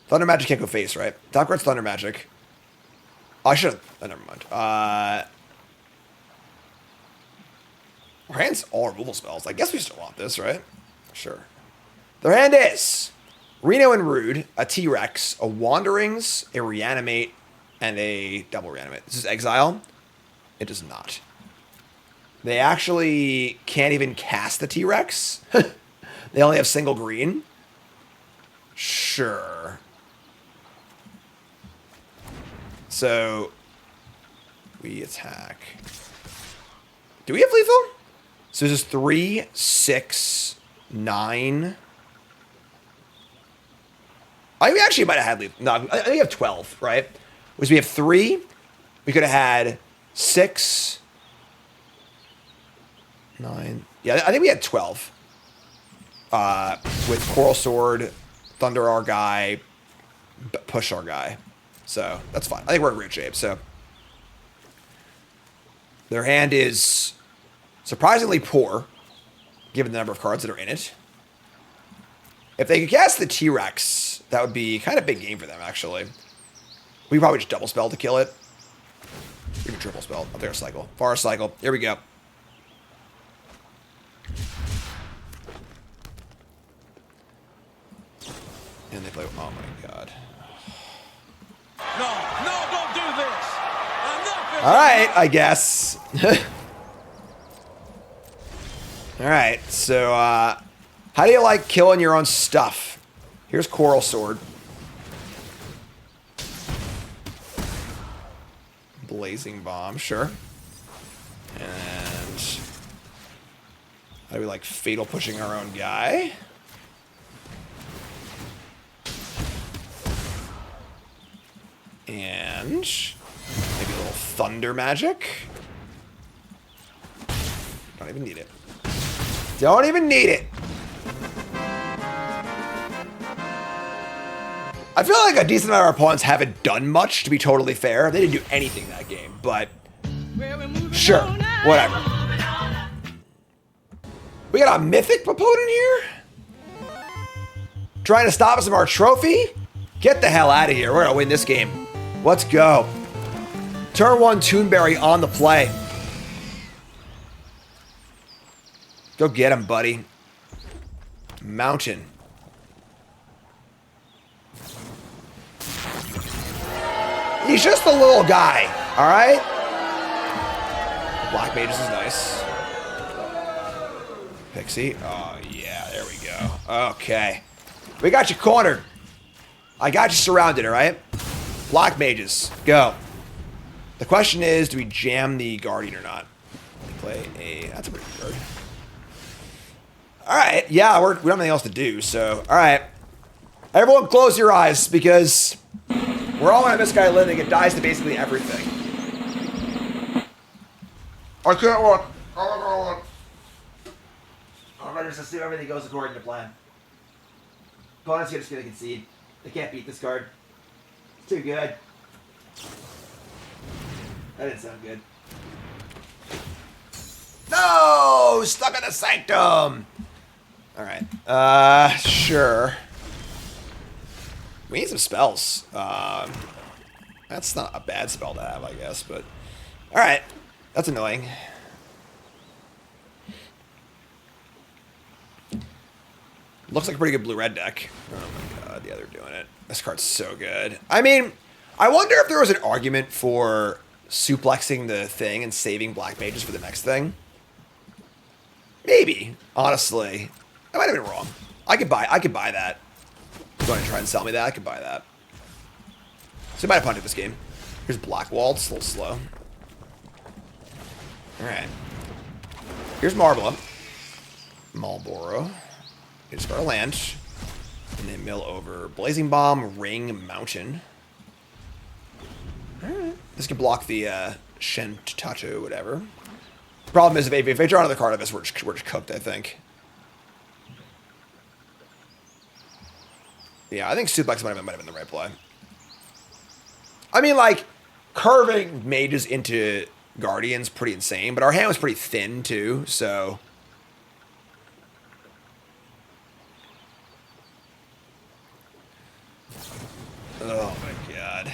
Thunder Magic can't go face, right? Top card's Thunder Magic. Oh, I should have. Oh, never mind. Our hand's all removal spells. I guess we still want this, right? Sure. Their hand is Reno and Rude, a T-Rex, a Wanderings, a Reanimate, and a double Reanimate. This is Exile. It does not. They actually can't even cast the T-Rex. They only have single green. Sure. So we attack. Do we have lethal? So this is 3, 6, 9. I think we actually might have had lethal. No, I think we have 12, right? Because we have 3. We could have had 6, 9. Yeah, I think we had 12. With Coral Sword, Thunder our guy, Push our guy. So that's fine. I think we're in great shape. So their hand is surprisingly poor, given the number of cards that are in it. If they could cast the T-Rex, that would be kind of big game for them, actually. We probably just double spell to kill it. Even triple spell. I'll take a cycle. Forest cycle. Here we go. And they play. Oh my god. No, don't do this. All right, I guess. All right, so how do you like killing your own stuff? Here's Coral Sword. Blazing Bomb, sure. And how do we like Fatal Pushing our own guy? And maybe a little Thunder Magic. Don't even need it. Don't even need it. I feel like a decent amount of our opponents haven't done much, to be totally fair. They didn't do anything that game, but sure, whatever. We got a Mythic opponent here? Trying to stop us from our trophy? Get the hell out of here. We're going to win this game. Let's go. Turn 1 Toonberry on the play. Go get him, buddy. Mountain. He's just a little guy, all right? Black Mages is nice. Pixie. Oh, yeah, there we go. Okay. We got you cornered. I got you surrounded, all right? Black Mages, go. The question is, do we jam the Guardian or not? Play a... That's a pretty good card. Alright, yeah, we don't have anything else to do, so... Alright. Everyone close your eyes, because... We're all gonna miss Guy living. It dies to basically everything. I can't look. I'm gonna just assume everything goes according to plan. Opponent's just gonna concede. They can't beat this card. It's too good. That didn't sound good. No! Stuck in a sanctum! Alright. Sure. We need some spells. That's not a bad spell to have, I guess, but... Alright. That's annoying. Looks like a pretty good blue-red deck. Oh my god, yeah, they're doing it. This card's so good. I mean, I wonder if there was an argument for suplexing the thing and saving black mages for the next thing. Maybe, honestly. I might have been wrong. I could buy that. You're going to try and sell me that? I could buy that. So I might have punted this game. Here's Blackwalled. It's a little slow. Alright. Here's Marbla. Marlboro. It's our land. And then mill over Blazing Bomb, Ring, Mountain. Alright. This can block the Shen Tato, whatever. Problem is, if they draw another card of this, we're just cooked, I think. Yeah, I think Suplex might have been the right play. I mean, like, curving mages into Guardians pretty insane, but our hand was pretty thin, too, so... Oh, my God.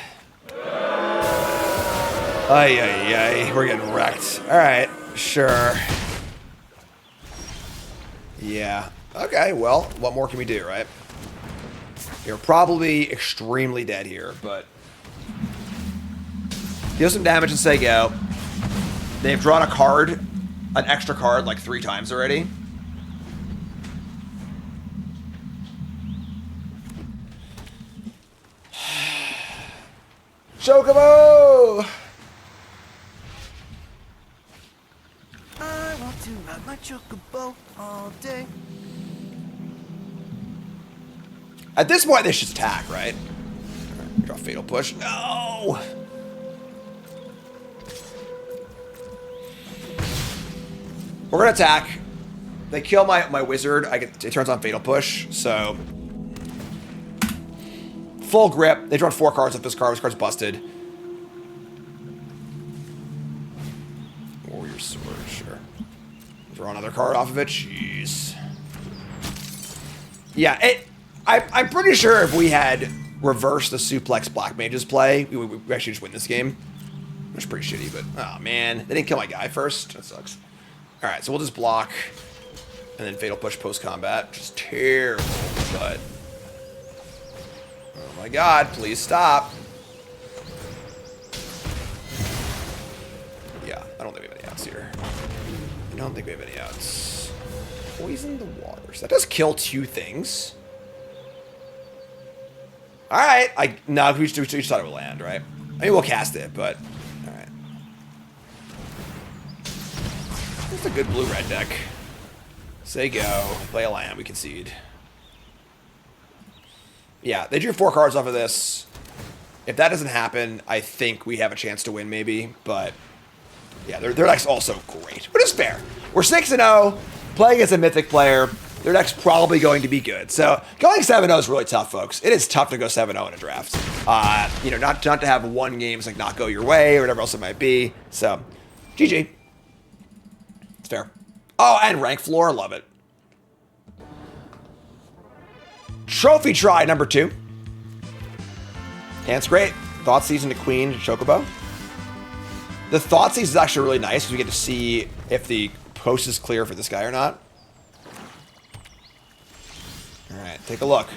Ay, ay, ay. We're getting wrecked. Alright, sure. Yeah. Okay, well, what more can we do, right? You're probably extremely dead here, but... Deal some damage and say go. They've drawn a card, an extra card, like 3 times already. Chocobo! I want to ride my chocobo all day. At this point, they should attack, right? Draw Fatal Push. No! We're gonna attack. They kill my wizard. It turns on Fatal Push, so... Full grip. They drawn 4 cards off this card. This card's busted. Warrior Sword, sure. Draw another card off of it. Jeez. Yeah, I'm pretty sure if we had reversed the suplex Black Mages play, we would actually just win this game. Which is pretty shitty, but... Oh, man. They didn't kill my guy first. That sucks. Alright, so we'll just block. And then Fatal Push post-combat. Which is terrible, but... Oh my god, please stop. Yeah, I don't think we have any outs here. I don't think we have any outs. Poison the waters. That does kill 2 things. Alright, no, we just thought it would land, right? I mean, we'll cast it, but... Alright. That's a good blue-red deck. Say go. Play a land, we concede. Yeah, they drew 4 cards off of this. If that doesn't happen, I think we have a chance to win, maybe. But, yeah, their deck's also great. But it's fair. We're 6-0, playing against a Mythic player. Their deck's probably going to be good. So, going 7-0 is really tough, folks. It is tough to go 7-0 in a draft. You know, not to have one game's like not go your way or whatever else it might be. So, GG. It's fair. Oh, and rank floor, love it. Trophy try number 2. Hand's great. Thoughtseize into Queen Chocobo. The Thoughtseize is actually really nice because we get to see if the post is clear for this guy or not. Alright, take a look.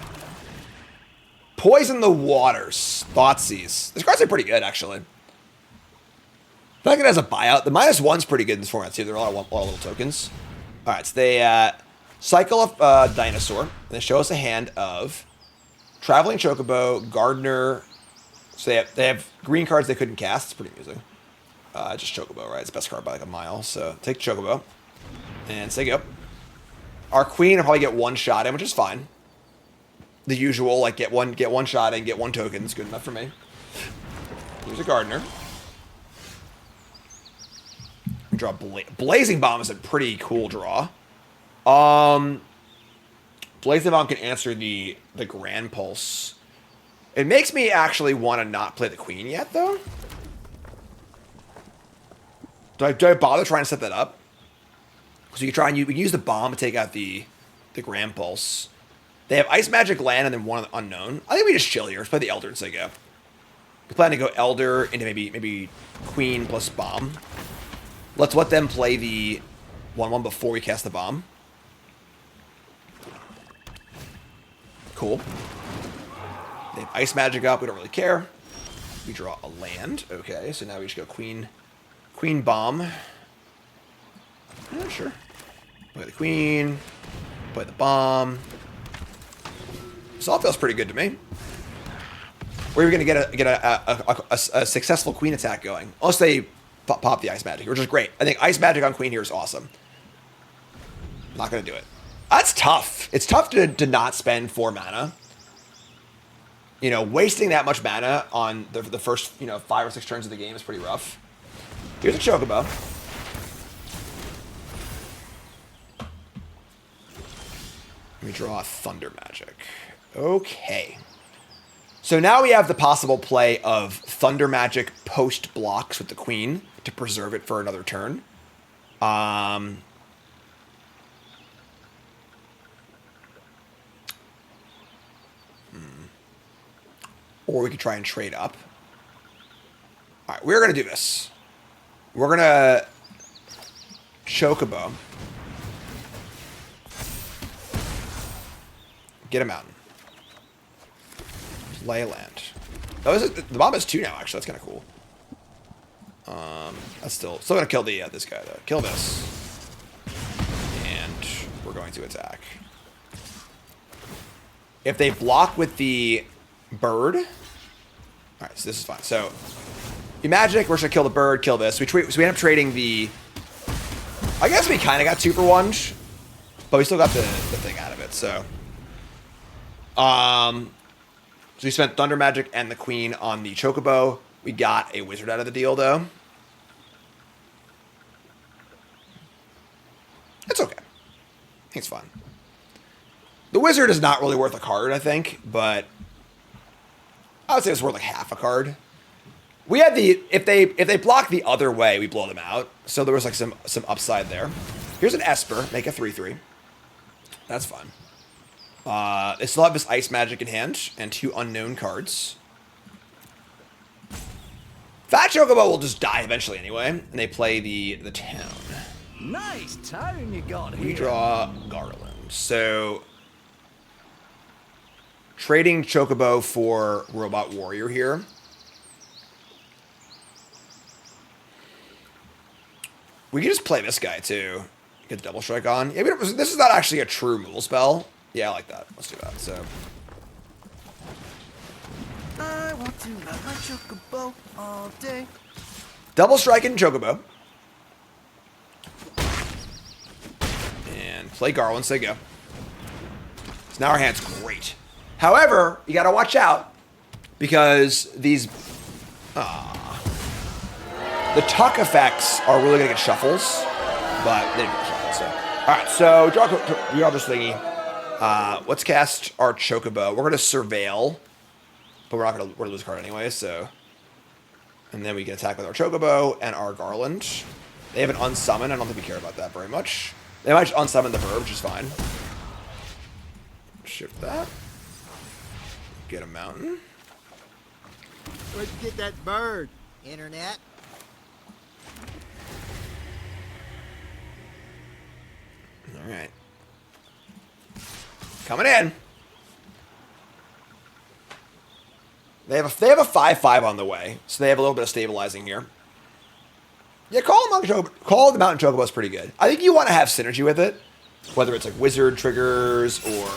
Poison the Waters. Thoughtseize. This card's pretty good, actually. I feel like it has a buyout. The -1's pretty good in this format, too. There are a lot of little tokens. Alright, so they cycle a dinosaur. And they show us a hand of Traveling Chocobo, Gardener. So they have green cards they couldn't cast. It's pretty amusing. Just Chocobo, right? It's the best card by like a mile. So take Chocobo. And say go. Our Queen will probably get one shot in, which is fine. The usual, like get one shot in, get one token. It's good enough for me. Here's a Gardener. Draw Blazing Bomb is a pretty cool draw. Blazing Bomb can answer the Grand Pulse. It makes me actually want to not play the Queen yet, though. Do I bother trying to set that up? So you can try and we can use the bomb to take out the Grand Pulse. They have Ice Magic land and then one unknown. I think we just chill here. Let's play the Elder and say go. We plan to go Elder into maybe Queen plus bomb. Let's let them play the 1/1 before we cast the bomb. Cool. They have Ice Magic up. We don't really care. We draw a land. Okay, so now we just go Queen bomb. Yeah, sure. Play the Queen. Play the bomb. This all feels pretty good to me. We're going to get a successful Queen attack going. Unless they pop the Ice Magic, which is great. I think Ice Magic on Queen here is awesome. Not going to do it. That's tough. It's tough to not spend 4 mana. You know, wasting that much mana on the first, 5 or 6 turns of the game is pretty rough. Here's a Chocobo. Let me draw Thunder Magic. Okay. So now we have the possible play of Thunder Magic post blocks with the Queen to preserve it for another turn. Or we could try and trade up. All right, we're going to do this. We're going to Chocobo. Get a mountain. Play a land. Oh, the bomb has 2 now, actually. That's kind of cool. That's still going to kill this guy, though. Kill this. And we're going to attack. If they block with the bird... Alright, so this is fine. So, the magic, we're just going to kill the bird, kill this. So we end up trading the... I guess we kind of got 2 for 1. But we still got the thing out of it, so... So we spent Thunder Magic and the Queen on the Chocobo. We got a Wizard out of the deal, though. It's okay. I think it's fun. The Wizard is not really worth a card, I think, but I would say it's worth like half a card. We had if they block the other way, we blow them out. So there was like some upside there. Here's an Esper, make a 3/3. That's fun. They still have this Ice Magic in hand and 2 unknown cards. Fat Chocobo will just die eventually anyway, and they play the town. Nice timing you got here. We draw Garland. So trading Chocobo for Robot Warrior here. We can just play this guy too. Get the Double Strike on. Yeah, this is not actually a true removal spell. Yeah, I like that. Let's do that. So I want to ride my Chocobo all day. Double Strike and Chocobo. And play Garland, say go. So now our hand's great. However, you gotta watch out because these the tuck effects are really gonna get shuffles, but they didn't get shuffles. So alright, so draw this thingy. Let's cast our Chocobo. We're gonna Surveil, but we're gonna lose a card anyway, so. And then we can attack with our Chocobo and our Garland. They have an unsummon. I don't think we care about that very much. They might just unsummon the bird, which is fine. Shift that. Get a mountain. Where'd you get that bird? Internet? Alright. Coming in. They have a 5/5 on the way, so they have a little bit of stabilizing here. Yeah, call the Mountain Chocobo is pretty good. I think you want to have synergy with it, whether it's like wizard triggers or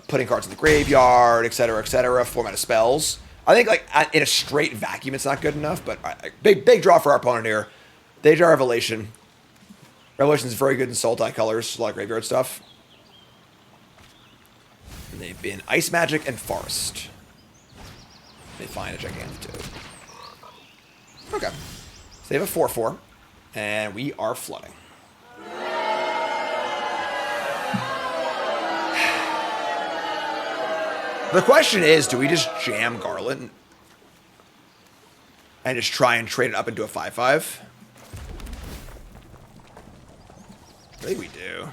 putting cards in the graveyard, etc., etc., format of spells. I think like in a straight vacuum, it's not good enough. But big draw for our opponent here. They draw Revelation. Revelation is very good in Sultai colors, a lot of graveyard stuff. And they've been Ice Magic and Forest. They find a Gigantoad. Okay. So they have a 4/4. And we are flooding. The question is, do we just jam Garland and just try and trade it up into a 5/5? I think we do.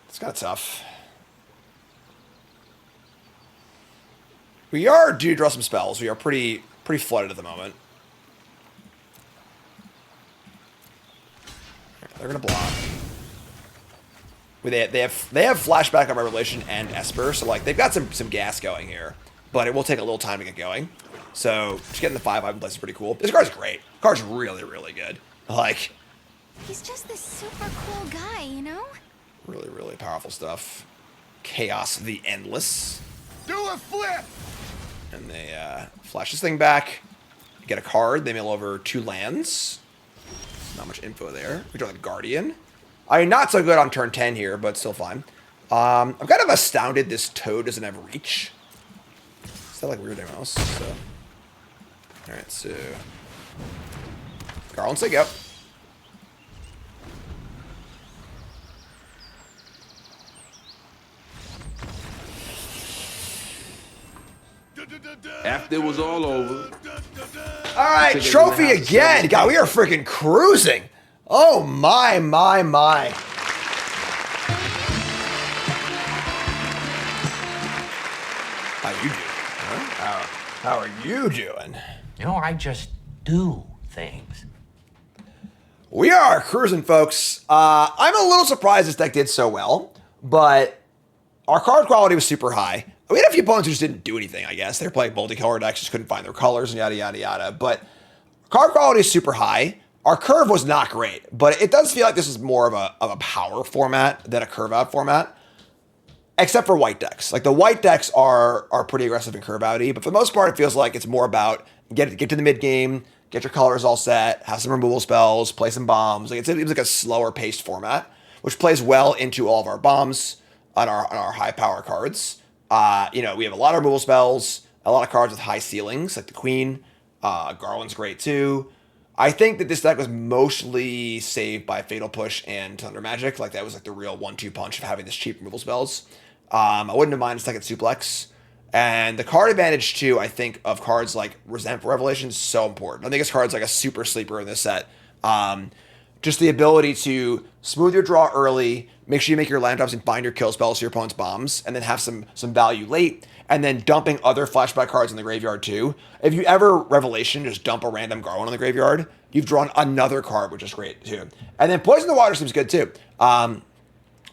It's kind of tough. We are due to draw some spells. We are pretty flooded at the moment. They're gonna block. They have flashback on Revelation and Esper, so like they've got some gas going here, but it will take a little time to get going. So just getting the 5/5 in place is pretty cool. This card's great. The card's really good. Like, He's just this super cool guy, you know? really powerful stuff. Chaos the Endless. Do a flip! And they flash this thing back. Get a card. They mill over 2 lands. Not much info there. We draw the Guardian. I mean, not so good on turn 10 here, but still fine. I'm kind of astounded this Toad doesn't have reach. Is that like weird mouse? So. Alright, so. Garland, say go. After it was all over. Alright, trophy again. God, we are freaking cruising. Oh my. How you doing? Huh? How are you doing? You know, I just do things. We are cruising, folks. I'm a little surprised this deck did so well, but our card quality was super high. We had a few opponents who just didn't do anything, I guess. They were playing multicolor decks, just couldn't find their colors and yada. But card quality is super high. Our curve was not great, but it does feel like this is more of a power format than a curve out format, except for white decks. Like the white decks are pretty aggressive in curve outy, but for the most part, it feels like it's more about get to the mid game, get your colors all set, have some removal spells, play some bombs. Like it's like a slower paced format, which plays well into all of our bombs on our high power cards. We have a lot of removal spells, a lot of cards with high ceilings, like the Queen. Garland's great too. I think that this deck was mostly saved by Fatal Push and Thunder Magic. Like that was like the real 1-2 punch of having this cheap removal spells. I wouldn't have minded a second Suplex. And the card advantage too, I think, of cards like Resentful Revelation is so important. I think this card's like a super sleeper in this set. Just the ability to smooth your draw early, make sure you make your land drops and find your kill spells to your opponent's bombs, and then have some value late, and then dumping other flashback cards in the graveyard too. If you ever Revelation, just dump a random Garland in the graveyard, you've drawn another card, which is great too. And then Poison the Water seems good too.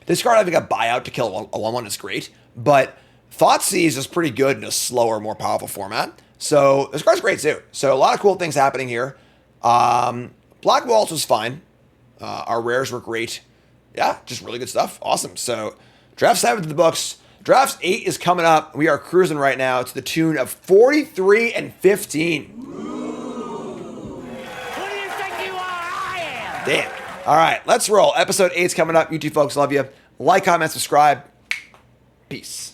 This card having a buyout to kill a 1/1 is great, but Thoughtseize is pretty good in a slower, more powerful format. So this card's great too. So a lot of cool things happening here. Black Waltz was fine. Our rares were great. Yeah, just really good stuff. Awesome. So draft 7 to the books. Draft 8 is coming up. We are cruising right now to the tune of 43 and 15. Who do you think you are? I am! Damn. All right, let's roll. Episode 8 is coming up. You two folks, love you. Like, comment, subscribe. Peace.